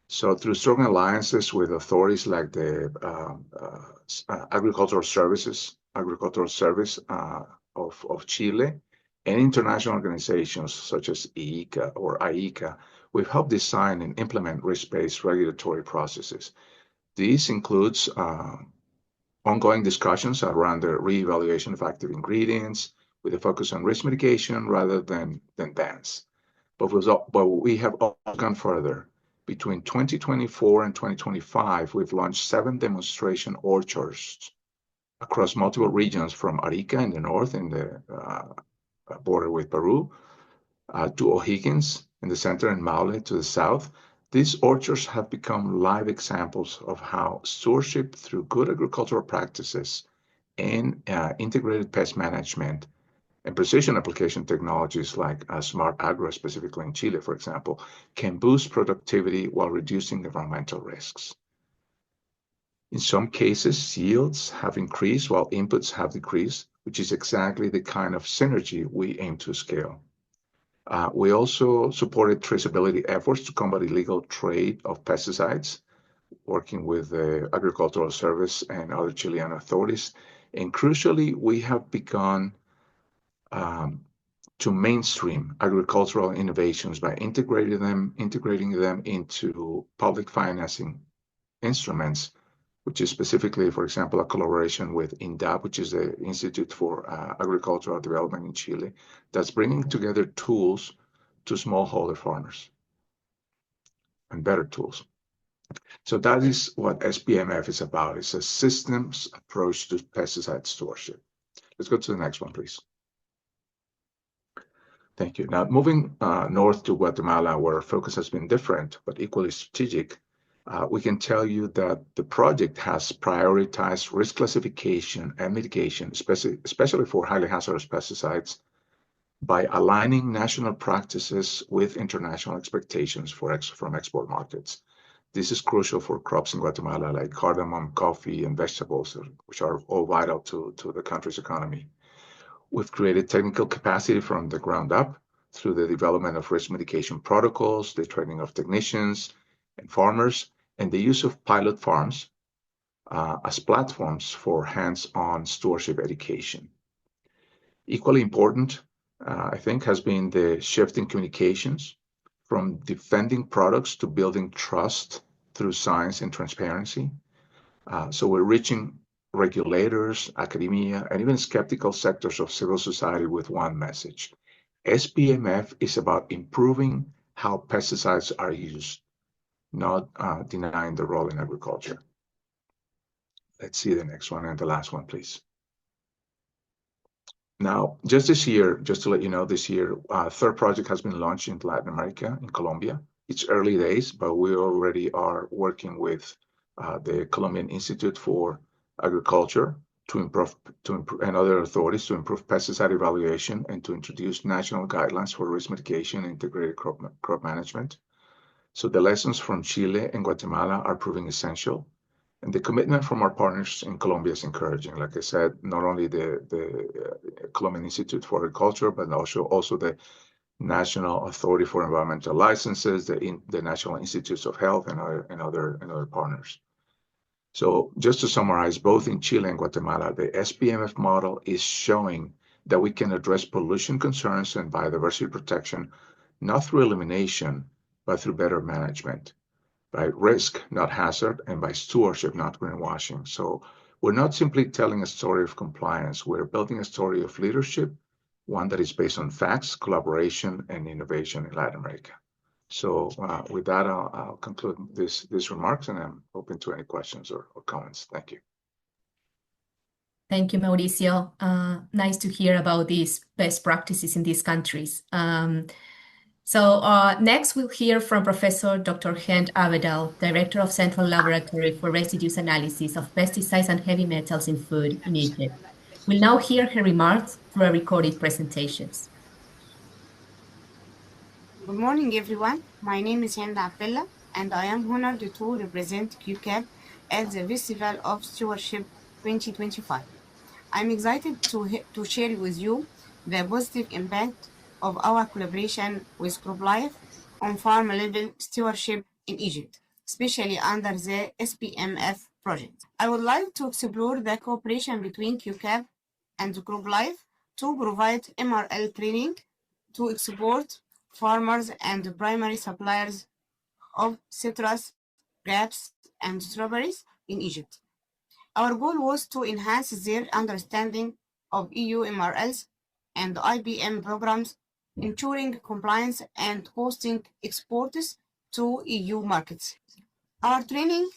So through strong alliances with authorities like the Agricultural Service of Chile and international organizations such as IICA, we've helped design and implement risk-based regulatory processes. These includes ongoing discussions around the reevaluation of active ingredients with a focus on risk mitigation rather than bans. But we have also gone further. Between 2024 and 2025, we've launched 7 demonstration orchards across multiple regions, from Arica in the north, in the border with Peru, to O'Higgins in the center, and Maule to the south. These orchards have become live examples of how stewardship through good agricultural practices and integrated pest management and precision application technologies like smart agro, specifically in Chile, for example, can boost productivity while reducing environmental risks. In some cases, yields have increased while inputs have decreased, which is exactly the kind of synergy we aim to scale. We also supported traceability efforts to combat illegal trade of pesticides, working with the Agricultural Service and other Chilean authorities. And crucially, we have begun to mainstream agricultural innovations by integrating them into public financing instruments, which is specifically, for example, a collaboration with INDAP, which is the Institute for Agricultural Development in Chile, that's bringing together tools to smallholder farmers, and better tools. So that is what SPMF is about. It's a systems approach to pesticide stewardship. Let's go to the next one, please. Thank you. Now, moving north to Guatemala, where our focus has been different but equally strategic, we can tell you that the project has prioritized risk classification and mitigation, especially for highly hazardous pesticides, by aligning national practices with international expectations from export markets. This is crucial for crops in Guatemala like cardamom, coffee, and vegetables, which are all vital to the country's economy. We've created technical capacity from the ground up through the development of risk mitigation protocols, the training of technicians and farmers, and the use of pilot farms as platforms for hands-on stewardship education. Equally important, I think, has been the shift in communications from defending products to building trust through science and transparency. So we're reaching regulators, academia, and even skeptical sectors of civil society with one message. SPMF is about improving how pesticides are used, not denying the role in agriculture. Let's see the next one and the last one, please. Now, just this year, just to let you know, this year, our third project has been launched in Latin America, in Colombia. It's early days, but we already are working with the Colombian Institute for Agriculture and other authorities to improve pesticide evaluation and to introduce national guidelines for risk mitigation and integrated crop management. So the lessons from Chile and Guatemala are proving essential. And the commitment from our partners in Colombia is encouraging. Like I said, not only the Colombian Institute for Agriculture, but also the National Authority for Environmental Licenses, the National Institutes of Health, and other partners. So just to summarize, both in Chile and Guatemala, the SPMF model is showing that we can address pollution concerns and biodiversity protection, not through elimination, but through better management. By risk, not hazard, and by stewardship, not greenwashing. So we're not simply telling a story of compliance. We're building a story of leadership, one that is based on facts, collaboration, and innovation in Latin America. So with that, I'll conclude these remarks, and I'm open to any questions or comments. Thank you. Thank you, Mauricio. Nice to hear about these best practices in these countries. Next, we'll hear from Professor Dr. Hent Avedal, Director of Central Laboratory for Residues Analysis of Pesticides and Heavy Metals in Food in Egypt. We'll now hear her remarks through a recorded presentations. Good morning, everyone. My name is Hent Avedal, and I am honored to represent QCAP at the Festival of Stewardship 2025. I'm excited to share with you the positive impact of our collaboration with CropLife on farm-level stewardship in Egypt, especially under the SPMF project. I would like to explore the cooperation between QCAP and CropLife to provide MRL training to export farmers and primary suppliers of citrus, grapes, and strawberries in Egypt. Our goal was to enhance their understanding of EU MRLs and IBM programs, ensuring compliance and hosting exports to EU markets. Our training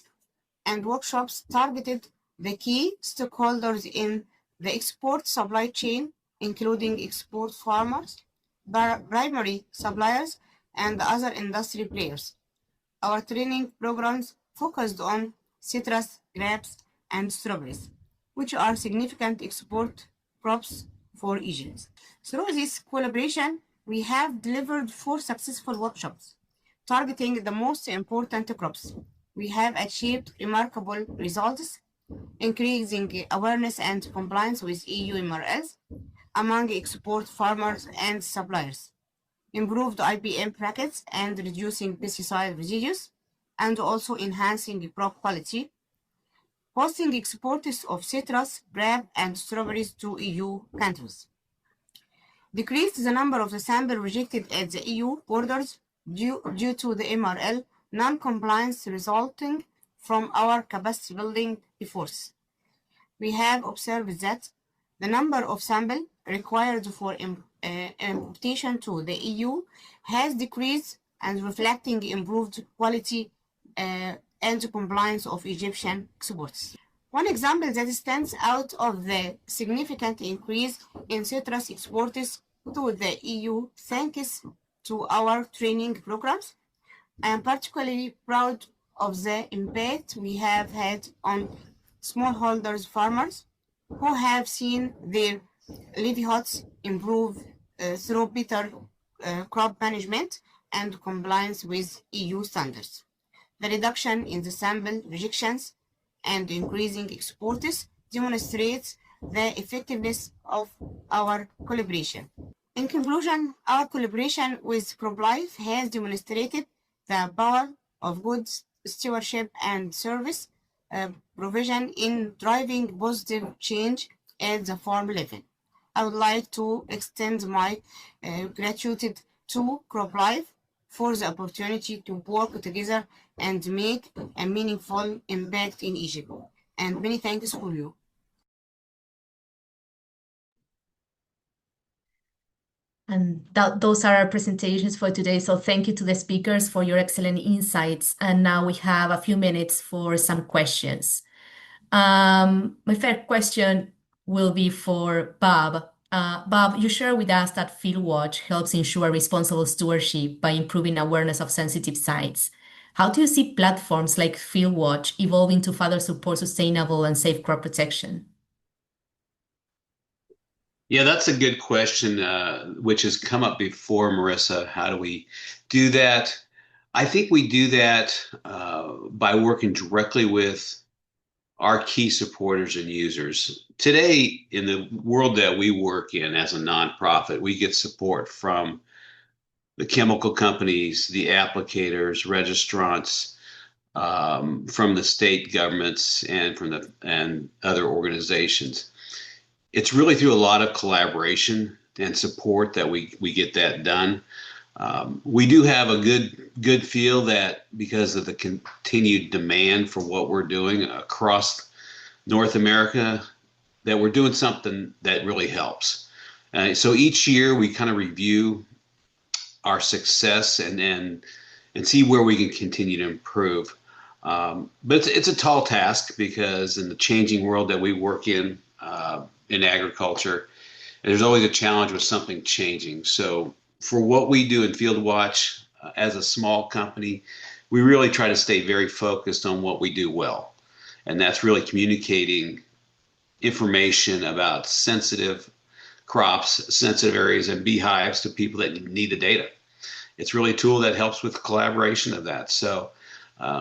and workshops targeted the key stakeholders in the export supply chain, including export farmers, primary suppliers, and other industry players. Our training programs focused on citrus, grapes, and strawberries, which are significant export crops for Egypt. Through this collaboration, we have delivered 4 successful workshops targeting the most important crops. We have achieved remarkable results, increasing awareness and compliance with EU MRLs among export farmers and suppliers, improved IBM brackets and reducing pesticide residues, and also enhancing crop quality, hosting exports of citrus, grape, and strawberries to EU countries, decreased the number of the samples rejected at the EU borders due to the MRL non-compliance resulting from our capacity building efforts. We have observed that the number of samples required for importation to the EU has decreased and reflecting improved quality and compliance of Egyptian exports. One example that stands out of the significant increase in citrus exports to the EU thanks to our training programs. I am particularly proud of the impact we have had on smallholders farmers who have seen their livelihoods improve through better crop management and compliance with EU standards. The reduction in the sample rejections and increasing exports demonstrates the effectiveness of our collaboration. In conclusion, our collaboration with CropLife has demonstrated the power of good stewardship and service provision in driving positive change at the farm level. I would like to extend my gratitude to CropLife for the opportunity to work together and make a meaningful impact in Egypt. And many thanks for you. And those are our presentations for today. So thank you to the speakers for your excellent insights. And now we have a few minutes for some questions. My first question will be for Bob. Bob, you shared with us that FieldWatch helps ensure responsible stewardship by improving awareness of sensitive sites. How do you see platforms like FieldWatch evolving to further support sustainable and safe crop protection? Yeah, that's a good question, which has come up before, Marissa. How do we do that? I think we do that by working directly with our key supporters and users. Today, in the world that we work in as a nonprofit, we get support from the chemical companies, the applicators, registrants, from the state governments, and and other organizations. It's really through a lot of collaboration and support that we get that done. We do have a good feel that because of the continued demand for what we're doing across North America, that we're doing something that really helps. So each year we kind of review our success and see where we can continue to improve. But it's a tall task because in the changing world that we work in agriculture, there's always a challenge with something changing. So for what we do in FieldWatch as a small company, we really try to stay very focused on what we do well. And that's really communicating information about sensitive crops, sensitive areas, and beehives to people that need the data. It's really a tool that helps with the collaboration of that. So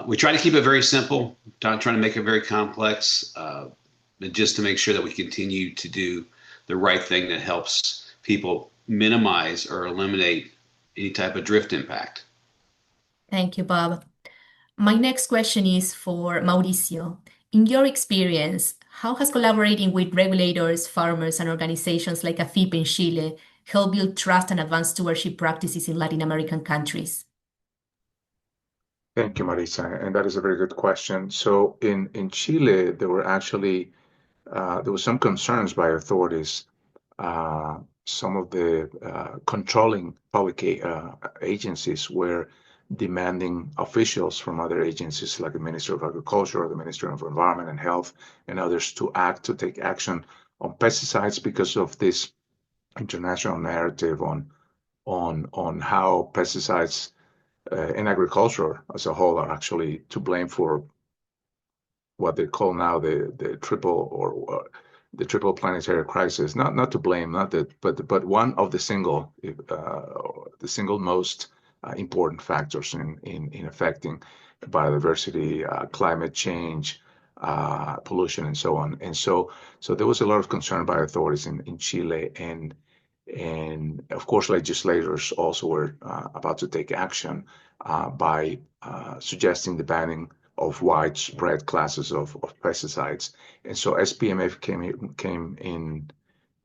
we try to keep it very simple, not trying to make it very complex, just to make sure that we continue to do the right thing that helps people minimize or eliminate any type of drift impact. Thank you, Bob. My next question is for Mauricio. In your experience, how has collaborating with regulators, farmers, and organizations like AFIP in Chile helped build trust and advance stewardship practices in Latin American countries? Thank you, Marisa. And that is a very good question. So in Chile, there were actually there were some concerns by authorities. Some of the controlling public agencies were demanding officials from other agencies like the Ministry of Agriculture or the Ministry of Environment and Health and others to take action on pesticides because of this international narrative on how pesticides in agriculture as a whole are actually to blame for what they call now the triple planetary crisis. Not to blame, not that, but one of the single most important factors in affecting biodiversity, climate change, pollution, and so on. And so there was a lot of concern by authorities in Chile, and of course legislators also were about to take action by suggesting the banning of widespread classes of pesticides. And so SPMF came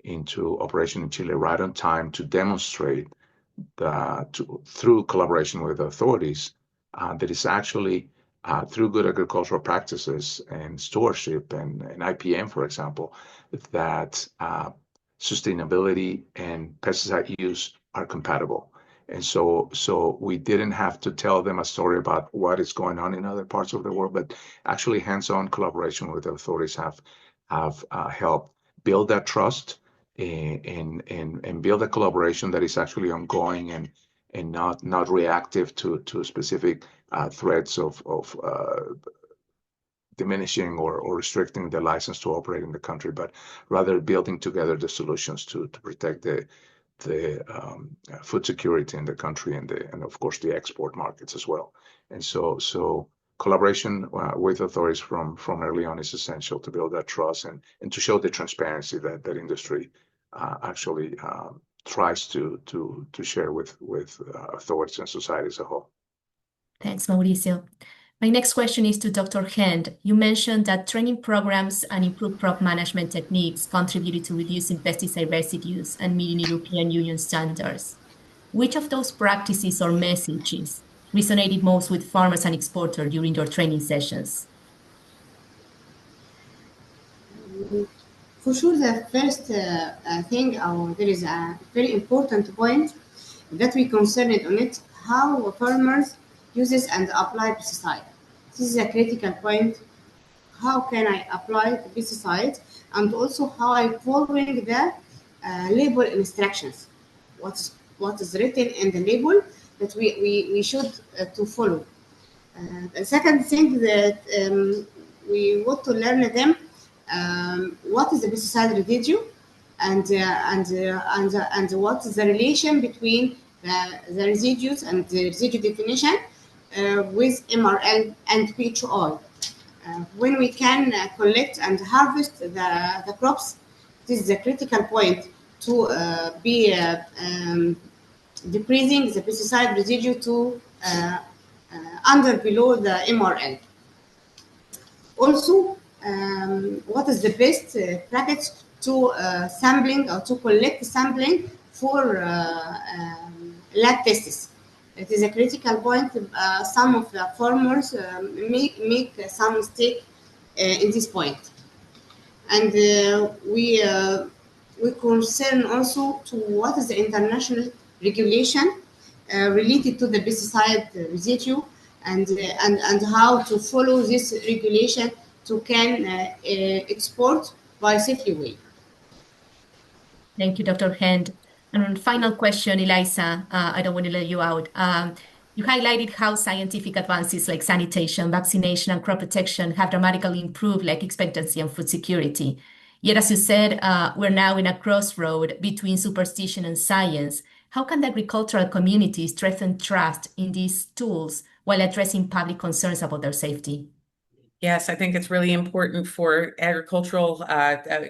into operation in Chile right on time to demonstrate through collaboration with authorities that it's actually through good agricultural practices and stewardship and IPM, for example, that sustainability and pesticide use are compatible. And so we didn't have to tell them a story about what is going on in other parts of the world, but actually hands-on collaboration with the authorities have helped build that trust and build a collaboration that is actually ongoing and not reactive to specific threats of diminishing or restricting the license to operate in the country, but rather building together the solutions to protect the food security in the country and of course the export markets as well. And so collaboration with authorities from early on is essential to build that trust and to show the transparency that industry actually tries to share with authorities and society as a whole. Thanks, Mauricio. My next question is to Dr. Hand. You mentioned that training programs and improved crop management techniques contributed to reducing pesticide residues and meeting European Union standards. Which of those practices or messages resonated most with farmers and exporters during your training sessions? For sure, the first thing, there is a very important point that we concerned on it, how farmers uses and apply pesticide. This is a critical point. How can I apply the pesticide, and also how I following the label instructions. What is written in the label that we should to follow. The second thing that we want to learn them what is the pesticide residue and what is the relation between the residues and the residue definition with MRL and PHI. When we can collect and harvest the crops, this is a critical point to be decreasing the pesticide residue to below the MRL. Also, what is the best practice to sampling or to collect sampling for lab tests? It is a critical point. Some of the farmers make some mistake in this point, and we concern also to what is the international regulation related to the pesticide residue and how to follow this regulation to can export by safely way. Thank you, Dr. Hand. And final question, Eliza, I don't want to let you out. You highlighted how scientific advances like sanitation, vaccination, and crop protection have dramatically improved life expectancy and food security. Yet, as you said, we're now in a crossroad between superstition and science. How can the agricultural community strengthen trust in these tools while addressing public concerns about their safety? Yes, I think it's really important for agricultural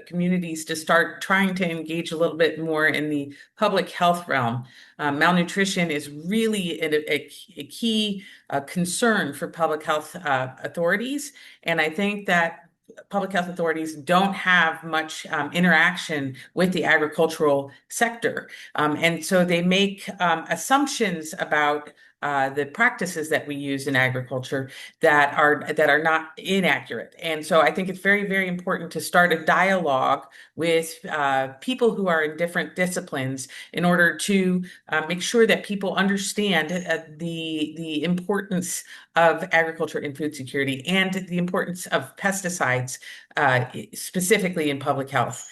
communities to start trying to engage a little bit more in the public health realm. Malnutrition is really a key concern for public health authorities. And I think that public health authorities don't have much interaction with the agricultural sector. And so they make assumptions about the practices that we use in agriculture that are not inaccurate. And so I think it's very, very important to start a dialogue with people who are in different disciplines in order to make sure that people understand the importance of agriculture and food security and the importance of pesticides, specifically in public health.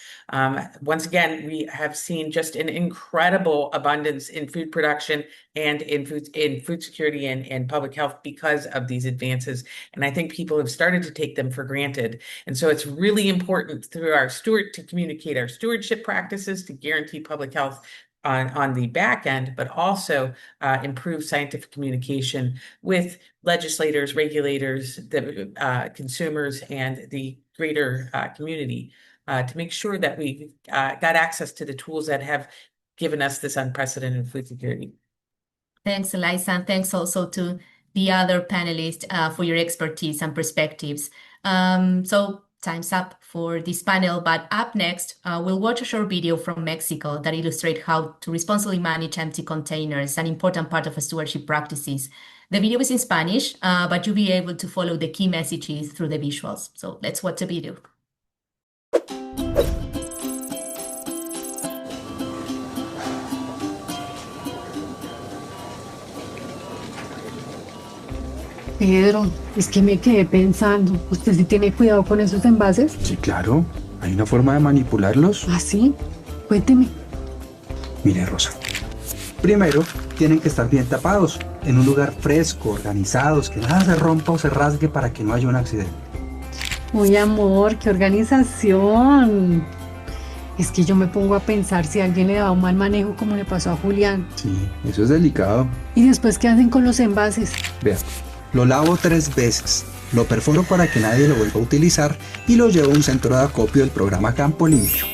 Once again, we have seen just an incredible abundance in food production and in food security and public health because of these advances. And I think people have started to take them for granted. And so it's really important through our to communicate our stewardship practices to guarantee public health on the back end, but also improve scientific communication with legislators, regulators, the consumers, and the greater community to make sure that we got access to the tools that have given us this unprecedented food security. Thanks, Eliza, and thanks also to the other panelists for your expertise and perspectives. So time's up for this panel, but up next, we'll watch a short video from Mexico that illustrates how to responsibly manage empty containers, an important part of stewardship practices. The video is in Spanish, but you'll be able to follow the key messages through the visuals. So let's watch the video. Pedro, es que me quedé pensando, ¿usted sí tiene cuidado con esos envases? Sí, claro. Hay una forma de manipularlos. ¿Ah, sí? Cuénteme. Mire, Rosa. Primero, tienen que estar bien tapados, en un lugar fresco, organizados, que nada se rompa o se rasgue para que no haya un accidente. Uy, amor, qué organización. Es que yo me pongo a pensar si alguien le da un mal manejo como le pasó a Julián. Sí, eso es delicado. ¿Y después qué hacen con los envases? Vea, lo lavo 3 veces, lo perforo para que nadie lo vuelva a utilizar y lo llevo a un centro de acopio del programa Campo Limpio.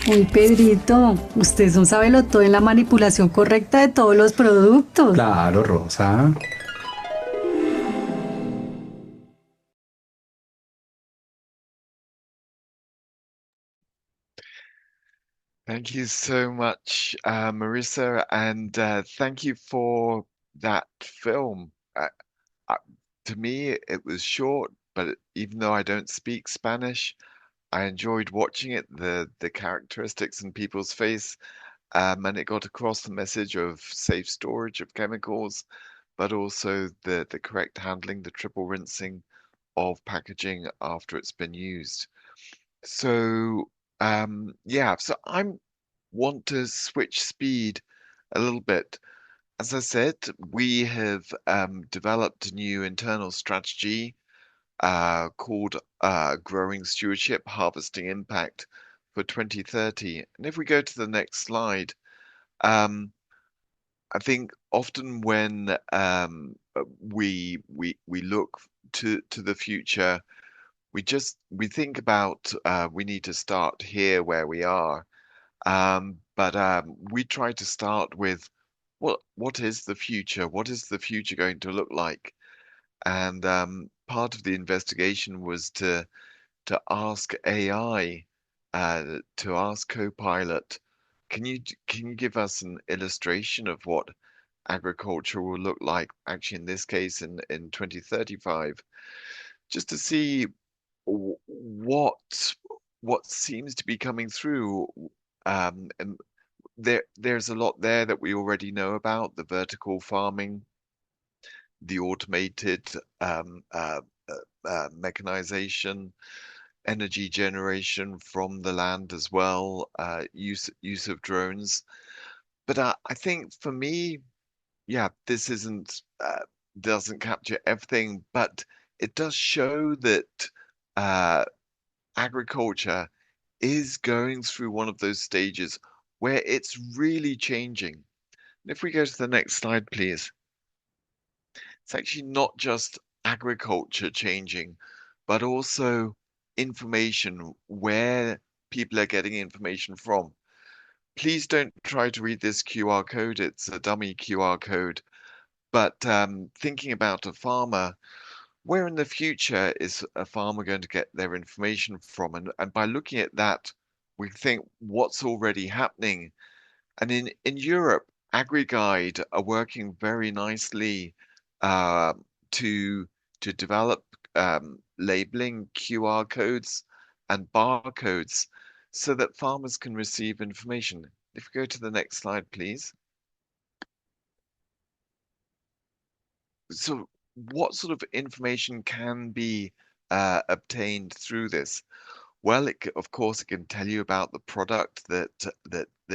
Uy, Pedrito, usted es un todo en la manipulación correcta de todos los productos. Claro, Rosa. Thank you so much, Marissa, and thank you for that film. Uh, to me, it was short, but even though I don't speak Spanish, I enjoyed watching it, the characteristics in people's face, and it got across the message of safe storage of chemicals, but also the correct handling, the triple rinsing of packaging after it's been used. So yeah, so I want to switch speed a little bit. As I said, we have developed a new internal strategy called Growing Stewardship, Harvesting Impact for 2030. And if we go to the next slide, um, I think often when we look to the future, we think about we need to start here where we are, but we try to start with what is the future? What is the future going to look like? And part of the investigation was to ask AI, to ask Copilot, can you give us an illustration of what agriculture will look like, actually in this case in 2035, just to see what seems to be coming through. And there's a lot there that we already know about, the vertical farming, the automated mechanization, energy generation from the land as well, use of drones. But I think for me, yeah, this isn't doesn't capture everything, but it does show that uh, agriculture is going through one of those stages where it's really changing. And if we go to the next slide, please. It's actually not just agriculture changing, but also information, where people are getting information from. Please don't try to read this QR code. It's a dummy QR code. But thinking about a farmer, where in the future is a farmer going to get their information from? And by looking at that, we think what's already happening. And in Europe, AgriGuide are working very nicely uh, to develop labeling QR codes and barcodes so that farmers can receive information. If we go to the next slide, please. So what sort of information can be obtained through this? Well, of course, it can tell you about the product that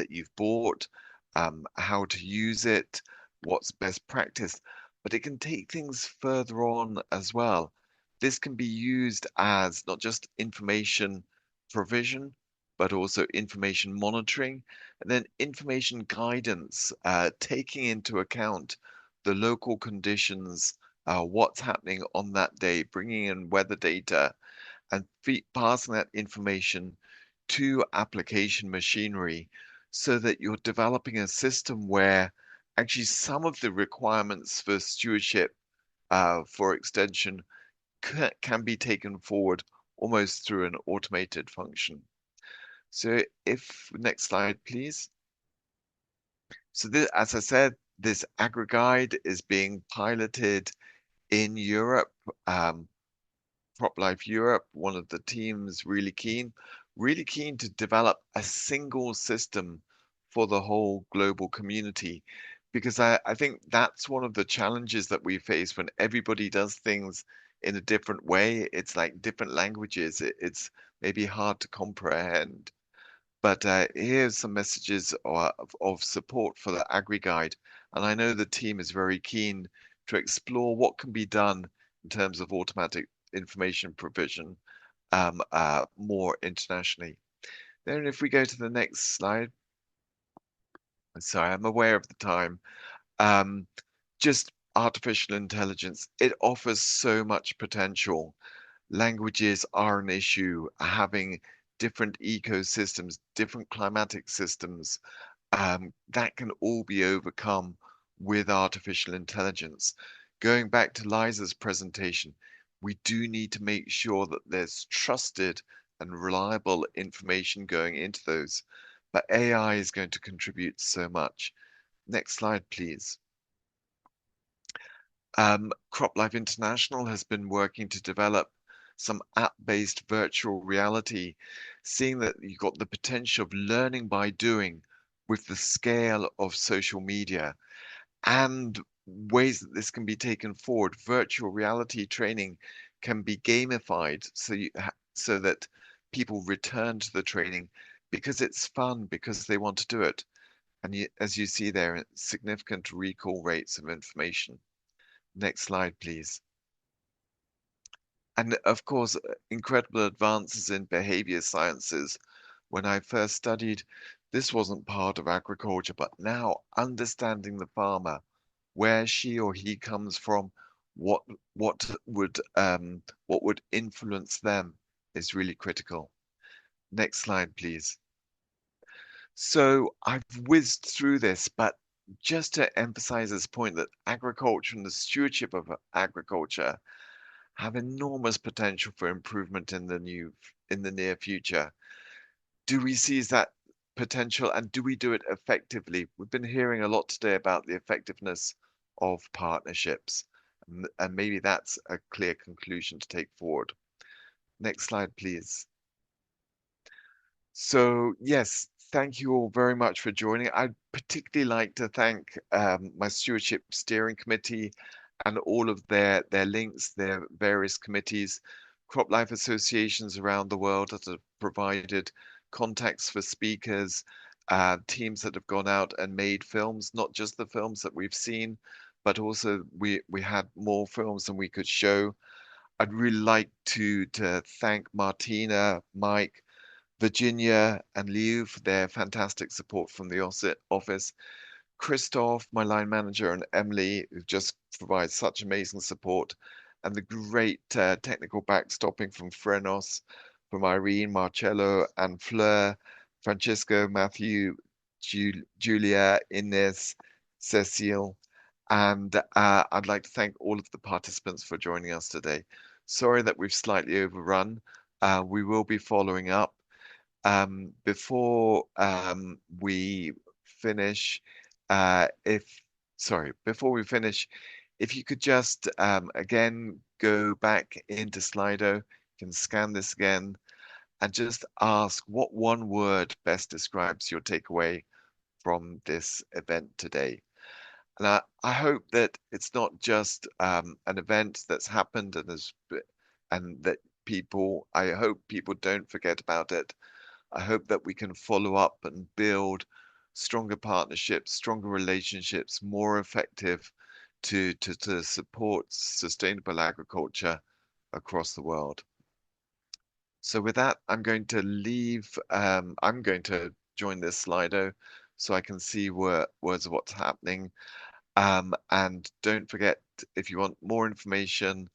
you've bought, how to use it, what's best practice, but it can take things further on as well. This can be used as not just information provision, but also information monitoring, and then information guidance, taking into account the local conditions, what's happening on that day, bringing in weather data, and passing that information to application machinery so that you're developing a system where actually some of the requirements for stewardship, for extension, can be taken forward almost through an automated function. So if next slide, please. So this, as I said, this AgriGuide is being piloted in Europe. CropLife Europe, one of the teams, really keen to develop a single system for the whole global community, because I think that's one of the challenges that we face when everybody does things in a different way. It's like different languages. It's maybe hard to comprehend. But here's some messages of support for the AgriGuide. And I know the team is very keen to explore what can be done in terms of automatic information provision more internationally. Then if we go to the next slide. Sorry, I'm aware of the time. Just artificial intelligence, it offers so much potential. Languages are an issue, having different ecosystems, different climatic systems, that can all be overcome with artificial intelligence. Going back to Liza's presentation, we do need to make sure that there's trusted and reliable information going into those, but AI is going to contribute so much. Next slide, please. CropLife International has been working to develop some app-based virtual reality, seeing that you've got the potential of learning by doing with the scale of social media and ways that this can be taken forward. Virtual reality training can be gamified so that people return to the training because it's fun, because they want to do it. And as you see there, significant recall rates of information. Next slide, please. And of course, incredible advances in behavior sciences. When I first studied, this wasn't part of agriculture, but now understanding the farmer, where she or he comes from, what would influence them is really critical. Next slide, please. So I've whizzed through this, but just to emphasize this point that agriculture and the stewardship of agriculture have enormous potential for improvement in the near future. Do we seize that potential and do we do it effectively? We've been hearing a lot today about the effectiveness of partnerships, and maybe that's a clear conclusion to take forward. Next slide, please. So yes, thank you all very much for joining. I'd particularly like to thank my Stewardship Steering Committee and all of their links, their various committees, CropLife associations around the world that have provided contacts for speakers, teams that have gone out and made films, not just the films that we've seen, but also we had more films than we could show. I'd really like to thank Martina, Mike, Virginia and Liu for their fantastic support from the office. Christoph, my line manager, and Emily, who just provide such amazing support, and the great technical backstopping from Frenos, from Irene, Marcello, and Fleur, Francisco, Matthew, Julia, Ines, Cecile, and I'd like to thank all of the participants for joining us today. Sorry that we've slightly overrun. We will be following up. Before we finish, if you could just again go back into Slido, you can scan this again, and just ask what one word best describes your takeaway from this event today. And I hope that it's not just an event that's happened and that I hope people don't forget about it. I hope that we can follow up and build stronger partnerships, stronger relationships, more effective to support sustainable agriculture across the world. So with that, I'm going to join this Slido so I can see what's happening. And don't forget, if you want more information,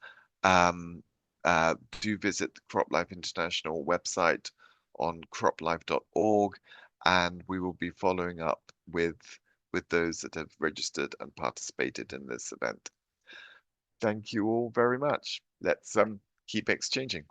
do visit the CropLife International website on croplife.org, and we will be following up with those that have registered and participated in this event. Thank you all very much. Let's keep exchanging.